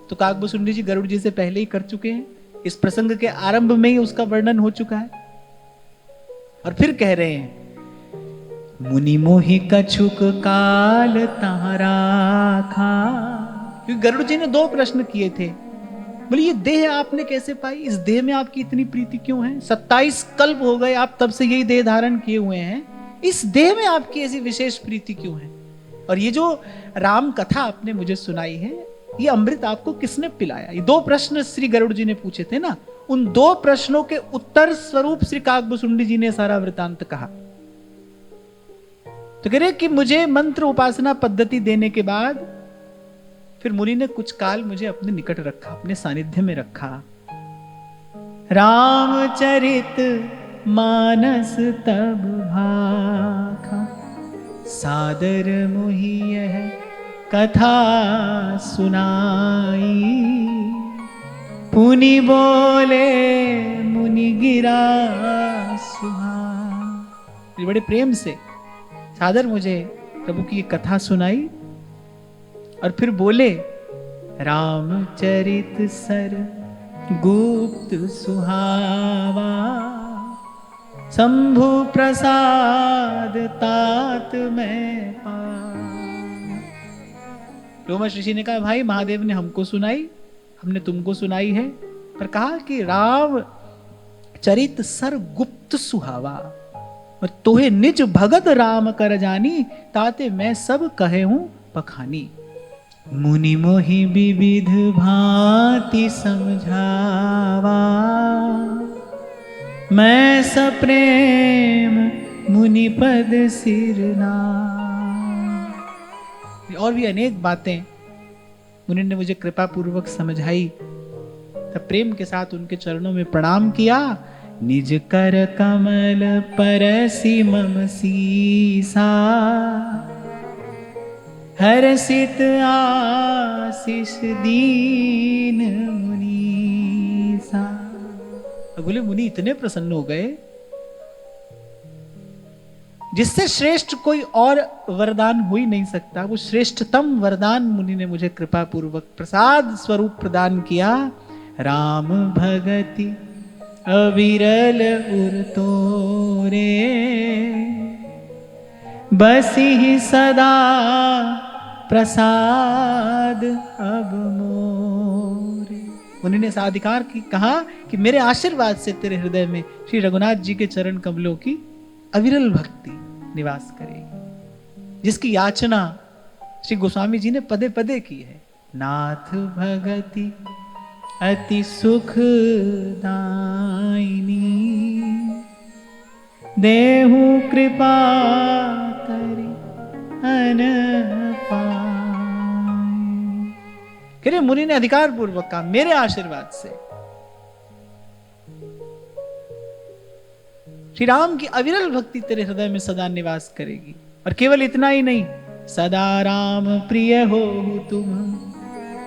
तो काकभुसुंडी जी गरुड़ जी से पहले ही कर चुके हैं, इस प्रसंग के आरंभ में ही उसका वर्णन हो चुका है। और फिर कह रहे हैं मुनि मोहि कछुक काल तारा खा। क्योंकि गरुड़ जी ने दो प्रश्न किए थे, बोले ये देह आपने कैसे पाई, इस देह में आपकी इतनी प्रीति क्यों है, 27 कल्प हो गए आप तब से यही देह धारण किए हुए हैं, इस देह में आपकी ऐसी विशेष प्रीति क्यों है। और ये जो राम कथा आपने मुझे सुनाई है, ये अमृत आपको किसने पिलाया। ये दो प्रश्न श्री गरुड़ जी ने पूछे थे ना, उन दो प्रश्नों के उत्तर स्वरूप श्री काकभुसुंडी जी ने सारा वृतांत कहा। तो कह रहे कि मुझे मंत्र उपासना पद्धति देने के बाद फिर मुनि ने कुछ काल मुझे अपने निकट रखा, अपने सानिध्य में रखा। रामचरित मानस तब भाखा, सादर मोहि यह कथा सुनाई। पुनि बोले मुनि गिरा सुहा। बड़े प्रेम से सादर मुझे प्रभु की कथा सुनाई और फिर बोले रामचरित सर गुप्त सुहावा, शंभु प्रसाद तात में पा। रोमश ऋषि ने कहा भाई महादेव ने हमको सुनाई, हमने तुमको सुनाई है, पर कहा कि राम चरित सर गुप्त सुहावा, और तोहे निज भगत राम कर जानी, ताते मैं सब कहे हूं पखानी। मुनि मोहि विविध भांति समझावा, मैं सप्रेम मुनि पद सिरना। और भी अनेक बातें मुनि ने मुझे कृपा पूर्वक समझाई। तब प्रेम के साथ उनके चरणों में प्रणाम किया। निज कर कमल परसि मम सीसा, हर्षित आशीष दीन मुनीसा। बोले मुनि इतने प्रसन्न हो गए, जिससे श्रेष्ठ कोई और वरदान हो ही नहीं सकता। वो श्रेष्ठतम वरदान मुनि ने मुझे कृपा पूर्वक प्रसाद स्वरूप प्रदान किया। राम भगति अविरल उर तोरे, बसी सदा प्रसाद अब मोरे। उन्होंने साधिकार की कहा कि मेरे आशीर्वाद से तेरे हृदय में श्री रघुनाथ जी के चरण कमलों की अविरल भक्ति निवास करेगी, जिसकी याचना श्री गोस्वामी जी ने पदे पदे की है। नाथ भगति अति सुख दायिनी, देहु कृपा करि अन पाए। मुनि ने अधिकार पूर्वक कहा मेरे आशीर्वाद से श्री राम की अविरल भक्ति तेरे हृदय में सदा निवास करेगी। और केवल इतना ही नहीं, सदा राम प्रिय हो तुम,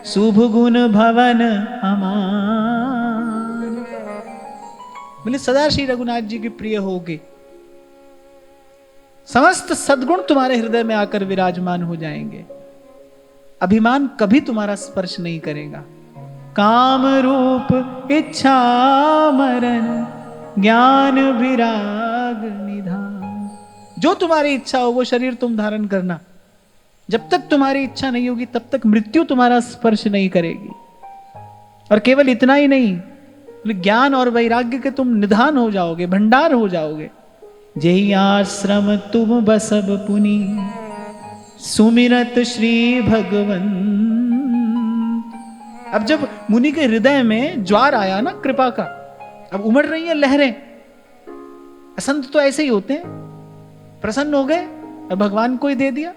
शुभ गुण भवन अमान। बोले सदा श्री रघुनाथ जी के प्रिय होगे, समस्त सद्गुण तुम्हारे हृदय में आकर विराजमान हो जाएंगे, अभिमान कभी तुम्हारा स्पर्श नहीं करेगा। काम रूप इच्छा मरण, ज्ञान विराग निधान। जो तुम्हारी इच्छा हो वो शरीर तुम धारण करना, जब तक तुम्हारी इच्छा नहीं होगी तब तक मृत्यु तुम्हारा स्पर्श नहीं करेगी। और केवल इतना ही नहीं, ज्ञान और वैराग्य के तुम निधान हो जाओगे, भंडार हो जाओगे। जेहि आश्रम तुम बसब पुनि, सुमिरत श्री भगवन। अब जब मुनि के हृदय में ज्वार आया ना कृपा का, अब उमड़ रही है लहरें। संत तो ऐसे ही होते हैं, प्रसन्न हो गए और भगवान को ही दे दिया।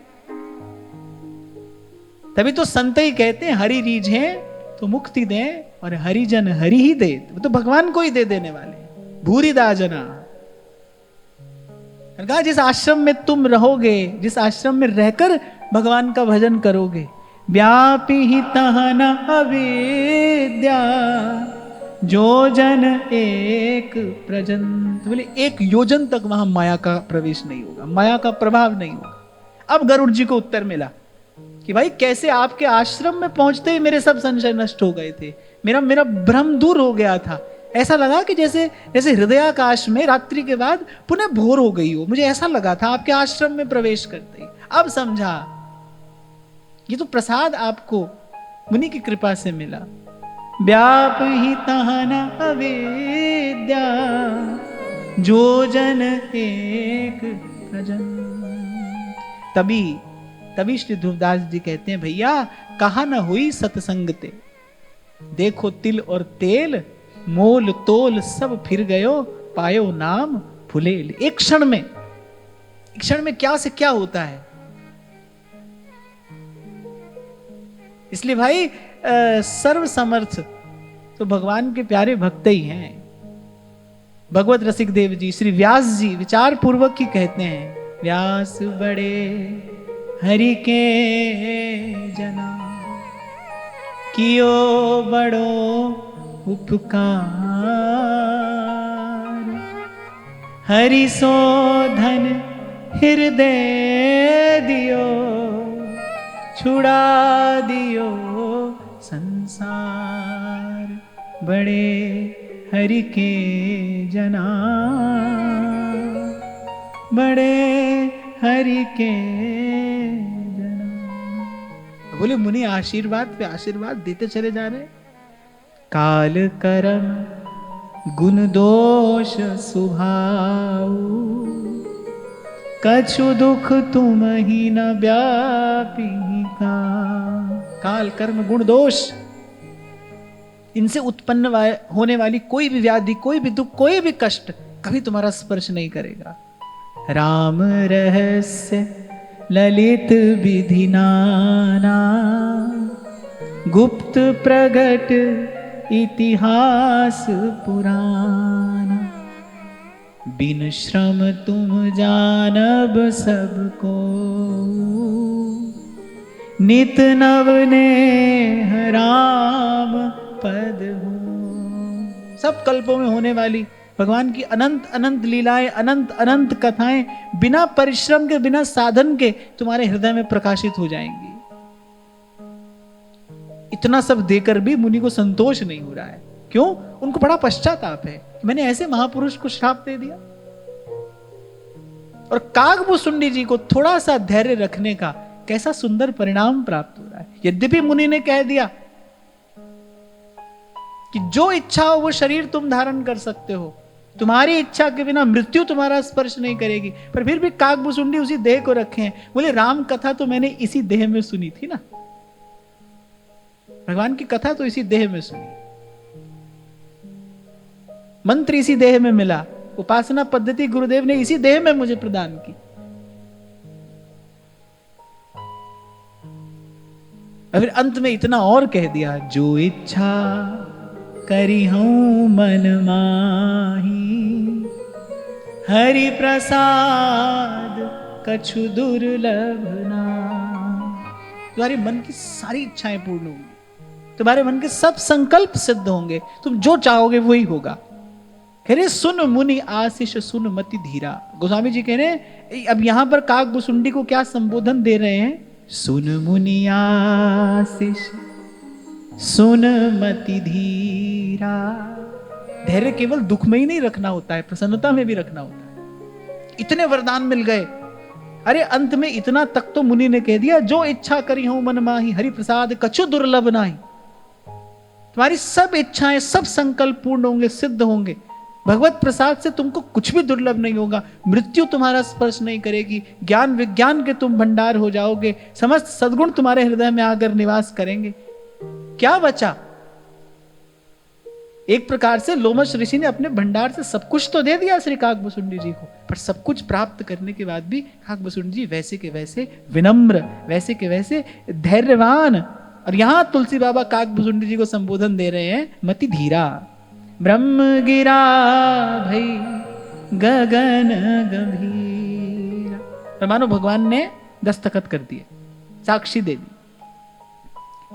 तभी तो संत ही कहते हैं हरि रीझे तो मुक्ति दे, और हरिजन हरि ही दे, तो भगवान को ही दे देने वाले। भूरिदा जना, कहा जिस आश्रम में तुम रहोगे, जिस आश्रम में रहकर भगवान का भजन करोगे, व्यापी ही तहन अविद्या, जो जन एक प्रजंत। बोले एक योजन तक वहां माया का प्रवेश नहीं होगा, माया का प्रभाव नहीं होगा। अब गरुड़ जी को उत्तर मिला कि भाई कैसे आपके आश्रम में पहुंचते ही मेरे सब संशय नष्ट हो गए थे, मेरा भ्रम दूर हो गया था। ऐसा लगा कि जैसे हृदयाकाश में रात्रि के बाद पुनः भोर हो गई हो, मुझे ऐसा लगा था आपके आश्रम में प्रवेश करते ही। अब समझा, ये तो प्रसाद आपको मुनि की कृपा से मिला। व्याप ही तहन अविद्या, जो जन एक प्रजन। तभी श्री ध्रुवदास जी कहते हैं, भैया कहा न हुई सत्संगते, देखो तिल और तेल, मोल तोल सब फिर गयो, पायो नाम फुलेल। एक क्षण में क्या से क्या होता है। इसलिए भाई सर्व समर्थ तो भगवान के प्यारे भक्त ही हैं। भगवत रसिक देव जी, श्री व्यास जी विचार पूर्वक ही कहते हैं, व्यास बड़े हरि के जना, कियो बड़ो उपकार, हरि सो धन हृदय दियो, छुड़ा दियो संसार। बड़े हरि के जना, बड़े हरि के जना। बोले मुनि आशीर्वाद पे आशीर्वाद देते चले जा रहे। काल करम गुण दोष सुभाऊ, कछु दुख तुम ही न व्यापी का। काल कर्म गुण दोष, इनसे उत्पन्न होने वाली कोई भी व्याधि, कोई भी दुख, कोई भी कष्ट कभी तुम्हारा स्पर्श नहीं करेगा। राम रहस्य ललित विधि नाना, गुप्त प्रगट इतिहास पुराना। बिन श्रम तुम जानब सबको, नित नव नेह राम पद हो। सब कल्पों में होने वाली भगवान की अनंत अनंत लीलाएं, अनंत अनंत कथाएं बिना परिश्रम के, बिना साधन के तुम्हारे हृदय में प्रकाशित हो जाएंगी। इतना सब देकर भी मुनि को संतोष नहीं हो रहा है। क्यों? उनको बड़ा पश्चाताप है, मैंने ऐसे महापुरुष को श्राप दे दिया। और कागभूषुंडी जी को थोड़ा सा धैर्य रखने का कैसा सुंदर परिणाम प्राप्त हो रहा है। यद्यपि मुनि ने कह दिया कि जो इच्छा हो वो शरीर तुम धारण कर सकते हो, तुम्हारी इच्छा के बिना मृत्यु तुम्हारा स्पर्श नहीं करेगी, पर फिर भी कागभूषुंडी उसी देह को रखे हैं। बोले राम कथा तो मैंने इसी देह में सुनी थी ना, भगवान की कथा तो इसी देह में सुनी, मंत्र इसी देह में मिला, उपासना पद्धति गुरुदेव ने इसी देह में मुझे प्रदान की। और फिर अंत में इतना और कह दिया, जो इच्छा करी हूं मन माही, हरि प्रसाद कछु दुर्लभ ना। तुम्हारे मन की सारी इच्छाएं पूर्ण होंगी, तुम्हारे मन के सब संकल्प सिद्ध होंगे, तुम जो चाहोगे वही होगा। कह रहे सुन मुनि आशीष सुन मति धीरा। गोस्वामी जी कह रहे अब यहां पर कागभूषुंडी को क्या संबोधन दे रहे हैं? सुन मुनि आशीष सुन मति धीरा। धैर्य केवल दुख में ही नहीं रखना होता है, प्रसन्नता में भी रखना होता है। इतने वरदान मिल गए, अरे अंत में इतना तक तो मुनि ने कह दिया, जो इच्छा करी हूं मन माही, हरि प्रसाद कछु दुर्लभ नाही। तुम्हारी सब इच्छाएं, सब संकल्प पूर्ण होंगे, सिद्ध होंगे। भगवत प्रसाद से तुमको कुछ भी दुर्लभ नहीं होगा, मृत्यु तुम्हारा स्पर्श नहीं करेगी, ज्ञान विज्ञान के तुम भंडार हो जाओगे, समस्त सद्गुण तुम्हारे हृदय में आकर निवास करेंगे। क्या बचा? एक प्रकार से लोमश ऋषि ने अपने भंडार से सब कुछ तो दे दिया श्री कागभूषुंडी जी को, पर सब कुछ प्राप्त करने के बाद भी कागभूषुंडी जी वैसे के वैसे विनम्र, वैसे के वैसे धैर्यवान। और यहां तुलसी बाबा कागभूषुंडी जी को संबोधन दे रहे हैं, मति धीरा। ब्रह्म गिरा भई गगन गंभीरा। मानो भगवान ने दस्तखत कर दिए, साक्षी दे दी।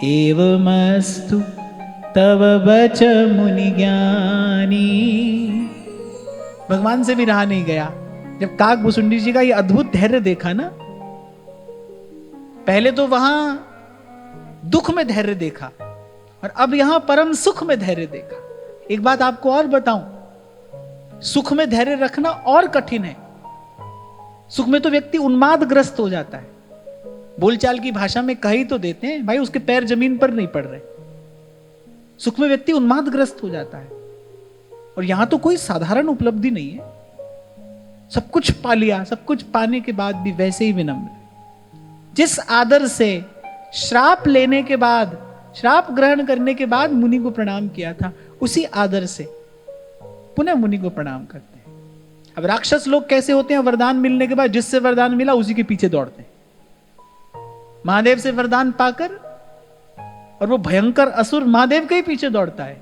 एवमस्तु तव बच मुनि ज्ञानी। भगवान से भी रहा नहीं गया। जब कागभूषुंडी जी का ये अद्भुत धैर्य देखा ना, पहले तो वहां दुख में धैर्य देखा और अब यहां परम सुख में धैर्य देखा। एक बात आपको और बताऊं, सुख में धैर्य रखना और कठिन है। सुख में तो व्यक्ति उन्मादग्रस्त हो जाता है। बोलचाल की भाषा में कह ही तो देते हैं, भाई उसके पैर जमीन पर नहीं पड़ रहे। सुख में व्यक्ति उन्मादग्रस्त हो जाता है। और यहां तो कोई साधारण उपलब्धि नहीं है, सब कुछ पा लिया, सब कुछ पाने के बाद भी वैसे ही विनम्र। जिस आदर से श्राप लेने के बाद, श्राप ग्रहण करने के बाद मुनि को प्रणाम किया था, उसी आदर से पुनः मुनि को प्रणाम करते हैं। अब राक्षस लोग कैसे होते हैं? वरदान मिलने के बाद जिससे वरदान मिला उसी के पीछे दौड़ते हैं। महादेव से वरदान पाकर और वो भयंकर असुर महादेव के ही पीछे दौड़ता है,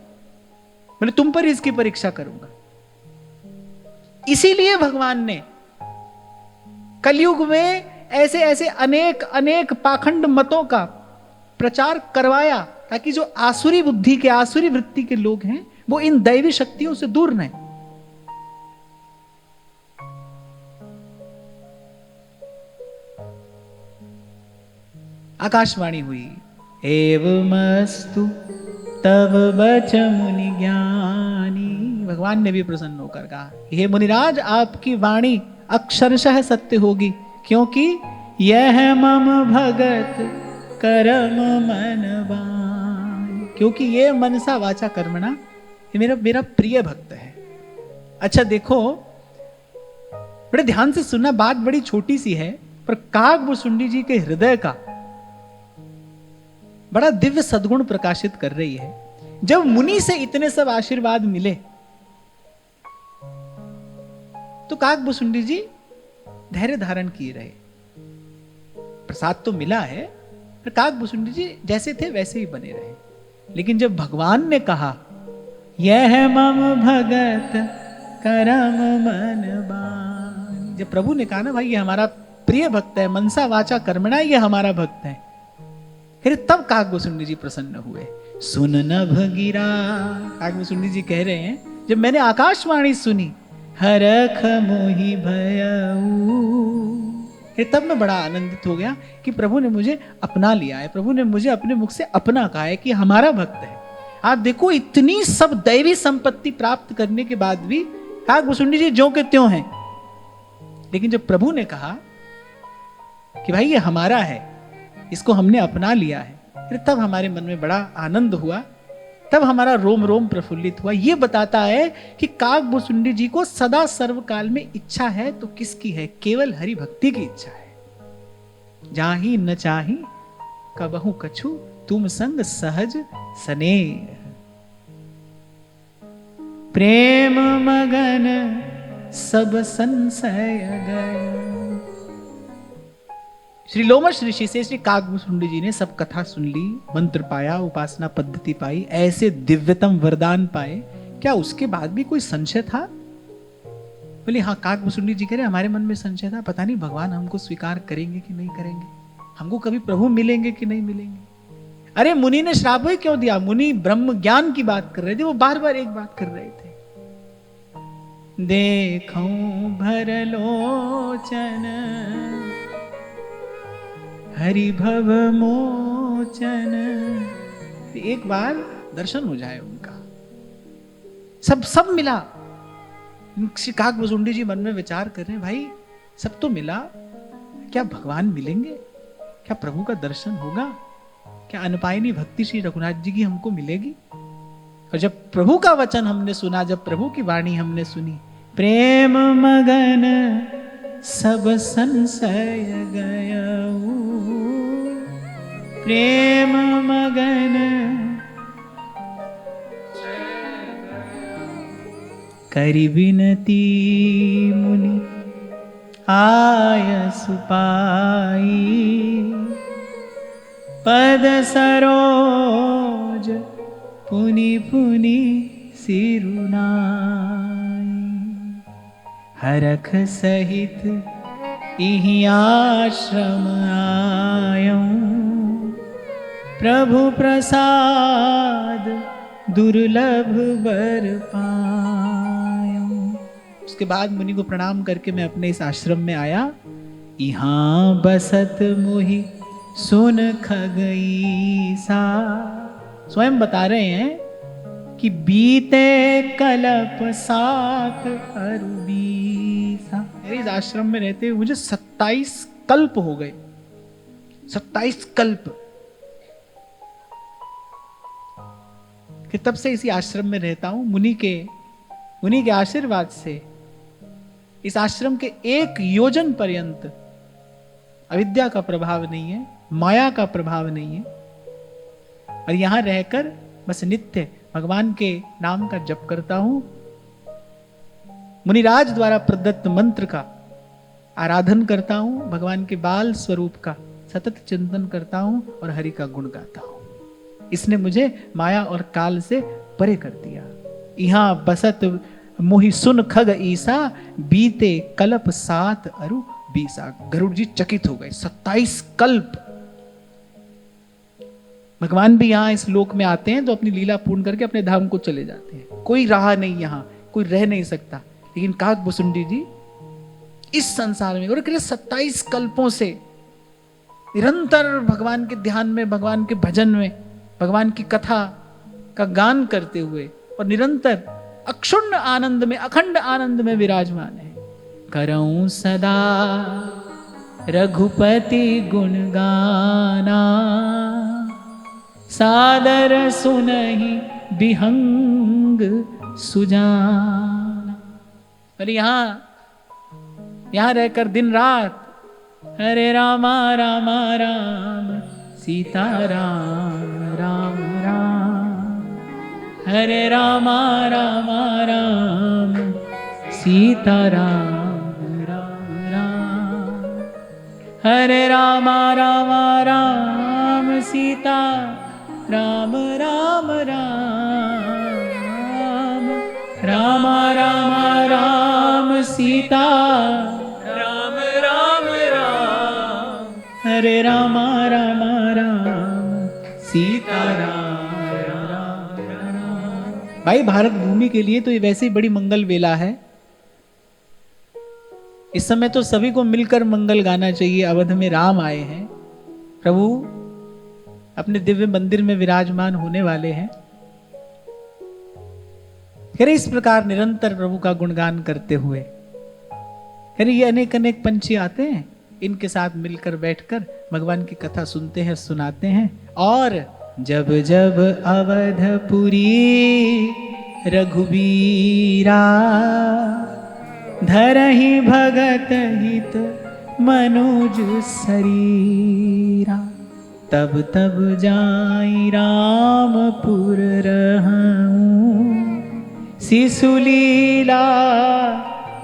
बोले तुम पर इसकी परीक्षा करूंगा। इसीलिए भगवान ने कलयुग में ऐसे ऐसे अनेक अनेक पाखंड मतों का प्रचार करवाया, ताकि जो आसुरी बुद्धि के, आसुरी वृत्ति के लोग हैं वो इन दैवी शक्तियों से दूर रहें। आकाशवाणी हुई, एवमस्तु तव बच मुनि ज्ञानी। भगवान ने भी प्रसन्न होकर कहा, हे मुनिराज आपकी वाणी अक्षरशः सत्य होगी, क्योंकि यह मम भगत कर्म मन बानी। क्योंकि ये मनसा वाचा कर्मणा, ये मेरा प्रिय भक्त है। अच्छा देखो, बड़े ध्यान से सुनना, बात बड़ी छोटी सी है, पर कागभूषुंडी जी के हृदय का बड़ा दिव्य सद्गुण प्रकाशित कर रही है। जब मुनि से इतने सब आशीर्वाद मिले तो कागभूषुंडी जी धैर्य धारण किए रहे। प्रसाद तो मिला है, पर काकभूषुंडी जी जैसे थे वैसे ही बने रहे। लेकिन जब भगवान ने कहा यह मम भगत करम मन बान, जब प्रभु ने कहा ना भाई ये हमारा प्रिय भक्त है, मनसा वाचा कर्मणा ये हमारा भक्त है, फिर तब काकभूषुंडी जी प्रसन्न हुए। सुन नभ गिरा, काकभूषुंडी जी कह रहे हैं जब मैंने आकाशवाणी सुनी, हरख मोहि भयऊ, फिर तब मैं बड़ा आनंदित हो गया कि प्रभु ने मुझे अपना लिया है, प्रभु ने मुझे अपने मुख से अपना कहा है कि हमारा भक्त है। आप देखो इतनी सब दैवी संपत्ति प्राप्त करने के बाद भी काकभूषुंडी जी ज्यों के त्यों हैं, लेकिन जब प्रभु ने कहा कि भाई ये हमारा है, इसको हमने अपना लिया है, फिर तब हमारे मन में बड़ा आनंद हुआ, तब हमारा रोम रोम प्रफुल्लित हुआ। ये बताता है कि काकभूषुंडी जी को सदा सर्वकाल में इच्छा है तो किसकी है? केवल हरि भक्ति की इच्छा है। जाहि न चाही कबहु कछु, तुम संग सहज स्नेह, प्रेम मगन सब संशय गए। श्री लोमश ऋषि से श्री काकभूषुंडी जी ने सब कथा सुन ली, मंत्र पाया, उपासना पद्धति पाई, ऐसे दिव्यतम वरदान पाए, क्या उसके बाद भी कोई संशय था? बोले हाँ, काकभूषुंडी जी कह रहे हमारे मन में संशय था, पता नहीं भगवान हमको स्वीकार करेंगे कि नहीं करेंगे, हमको कभी प्रभु मिलेंगे कि नहीं मिलेंगे। अरे मुनि ने श्राप ही क्यों दिया? मुनि ब्रह्म ज्ञान की बात कर रहे थे, वो बार बार एक बात कर रहे थे, देखो भरलोचन हरि भव मोचन, एक बार दर्शन हो जाए उनका। सब मिला। श्री काकभूषुंडी जी मन में विचार कर रहे हैं, भाई सब तो मिला, क्या भगवान मिलेंगे? क्या प्रभु का दर्शन होगा? क्या अनपायनी भक्ति श्री रघुनाथ जी की हमको मिलेगी? और जब प्रभु का वचन हमने सुना, जब प्रभु की वाणी हमने सुनी, प्रेम मगन सब संशय गयऊ, प्रेम मगन करि विनती मुनि आय सुपाई, पद सरोज पुनि पुनि सिरुनाई, हरख सहित इहि आश्रम आयऊं, प्रभु प्रसाद दुर्लभ बर पायूं। उसके बाद मुनि को प्रणाम करके मैं अपने इस आश्रम में आया। यहाँ बसत मोहि सुन खगईसा, स्वयं बता रहे हैं कि बीते कल्प 7 अरु 20। मेरे इस आश्रम में रहते हुए मुझे 27 कल्प हो गए, 27 कल्प कि तब से इसी आश्रम में रहता हूं। मुनि के आशीर्वाद से इस आश्रम के 1 योजन पर्यंत अविद्या का प्रभाव नहीं है, माया का प्रभाव नहीं है, और यहां रहकर बस नित्य भगवान के नाम का जप करता हूं, मुनिराज द्वारा प्रदत्त मंत्र का आराधन करता हूं, भगवान के बाल स्वरूप का सतत चिंतन करता हूं और हरि का गुण गाता हूं। इसने मुझे माया और काल से परे कर दिया। यहाँ बसत मोहि सुन खग ईसा, बीते कल्प 7 अरु 20। गरुड़ जी चकित हो गए, 27 कल्प। भगवान भी यहाँ इस लोक में आते हैं तो अपनी लीला पूर्ण करके अपने धाम को चले जाते हैं, कोई रहा नहीं, यहाँ कोई रह नहीं सकता। लेकिन काकभूषुंडी जी इस संसार में 27 कल्पों से निरंतर भगवान के ध्यान में, भगवान के भजन में, भगवान की कथा का गान करते हुए और निरंतर अक्षुण्ण आनंद में, अखंड आनंद में विराजमान है। करऊं सदा रघुपति गुण गाना, सादर सुनहि विहंग सुजाना। और यहाँ रहकर दिन रात हरे रामा रामा राम सीता राम राम राम, हरे रामा रामा राम सीता राम राम राम, हरे रामा राम सीता राम राम राम राम राम राम सीता राम राम राम हरे राम राम राम सीता राम राम राम। भाई भारत भूमि के लिए तो ये वैसे ही बड़ी मंगल वेला है। इस समय तो सभी को मिलकर मंगल गाना चाहिए। अवध में राम आए हैं, प्रभु अपने दिव्य मंदिर में विराजमान होने वाले हैं। खैर इस प्रकार निरंतर प्रभु का गुणगान करते हुए खैर ये अनेक अनेक पंछी आते हैं, इनके साथ मिलकर बैठकर भगवान की कथा सुनते हैं, सुनाते हैं। और जब जब अवधपुरी रघुबीरा धरहि भगत हित मनुज शरीरा तब तब जाई रामपुर रहूं शिशुलीला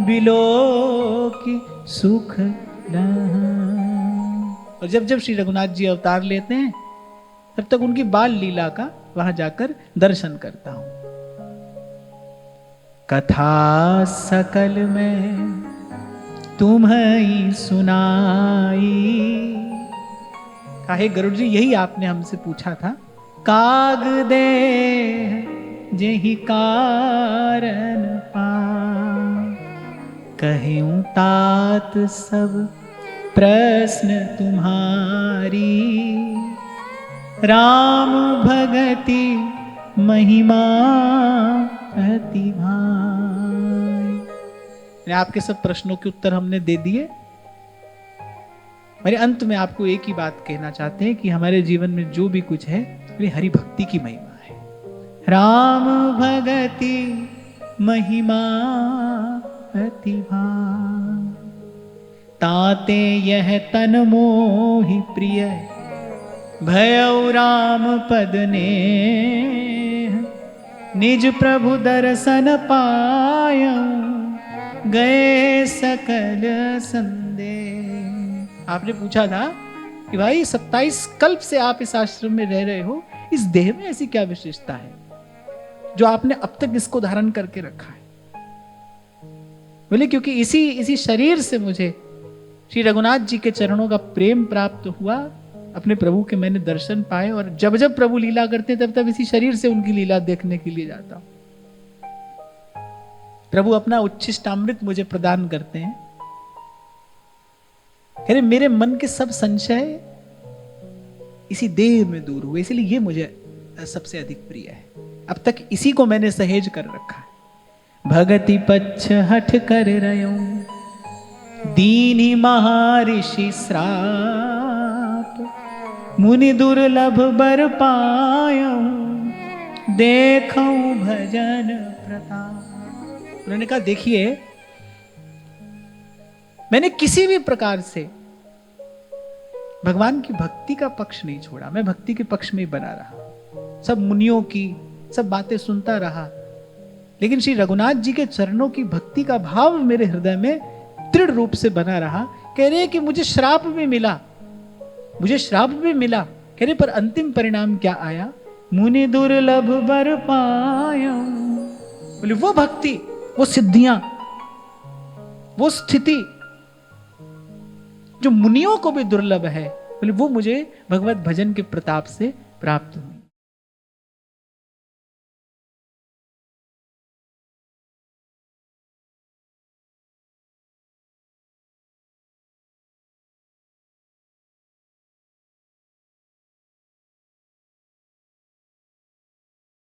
बिलो की सुख लहूं। और जब जब श्री रघुनाथ जी अवतार लेते हैं तब तक उनकी बाल लीला का वहां जाकर दर्शन करता हूं। कथा सकल में तुम्हें सुनाई। काहे गरुड़ जी यही आपने हमसे पूछा था। काग दे जेहि कारण पा कहूं तात सब प्रश्न तुम्हारी राम भगति महिमा प्रतिभा। आपके सब प्रश्नों के उत्तर हमने दे दिए। मेरे अंत में आपको एक ही बात कहना चाहते हैं कि हमारे जीवन में जो भी कुछ है ये हरि भक्ति की महिमा है। राम भगति महिमा प्रतिभा ताते यह तन मोहि प्रिय भयउ राम पद ने निज प्रभु दर्शन पायऊं गए सकल संदेह। आपने पूछा था कि भाई 27 कल्प से आप इस आश्रम में रह रहे हो, इस देह में ऐसी क्या विशेषता है जो आपने अब तक इसको धारण करके रखा है? बोले क्योंकि इसी शरीर से मुझे श्री रघुनाथ जी के चरणों का प्रेम प्राप्त हुआ, अपने प्रभु के मैंने दर्शन पाए। और जब जब प्रभु लीला करते हैं तब तब इसी शरीर से उनकी लीला देखने के लिए जाता हूं। प्रभु अपना उच्छिष्टामृत मुझे प्रदान करते हैं। अरे मेरे मन के सब संशय इसी देह में दूर हुए, इसलिए ये मुझे सबसे अधिक प्रिय है। अब तक इसी को मैंने सहेज कर रखा है। भगति पच्छ हठ कर रयो दीनी महर्षि श्राप मुनि दुर्लभ बर पायऊं देखऊं भजन प्रताप। उन्होंने कहा देखिए मैंने किसी भी प्रकार से भगवान की भक्ति का पक्ष नहीं छोड़ा, मैं भक्ति के पक्ष में ही बना रहा। सब मुनियों की सब बातें सुनता रहा, लेकिन श्री रघुनाथ जी के चरणों की भक्ति का भाव मेरे हृदय में दृढ़ रूप से बना रहा। कह रहे कि मुझे श्राप भी मिला, मुझे श्राप भी मिला। कह रहे पर अंतिम परिणाम क्या आया? मुनि दुर्लभ बर पाया। बोले वो भक्ति, वो सिद्धियां, वो स्थिति जो मुनियों को भी दुर्लभ है, बोले वो मुझे भगवत भजन के प्रताप से प्राप्त हुई।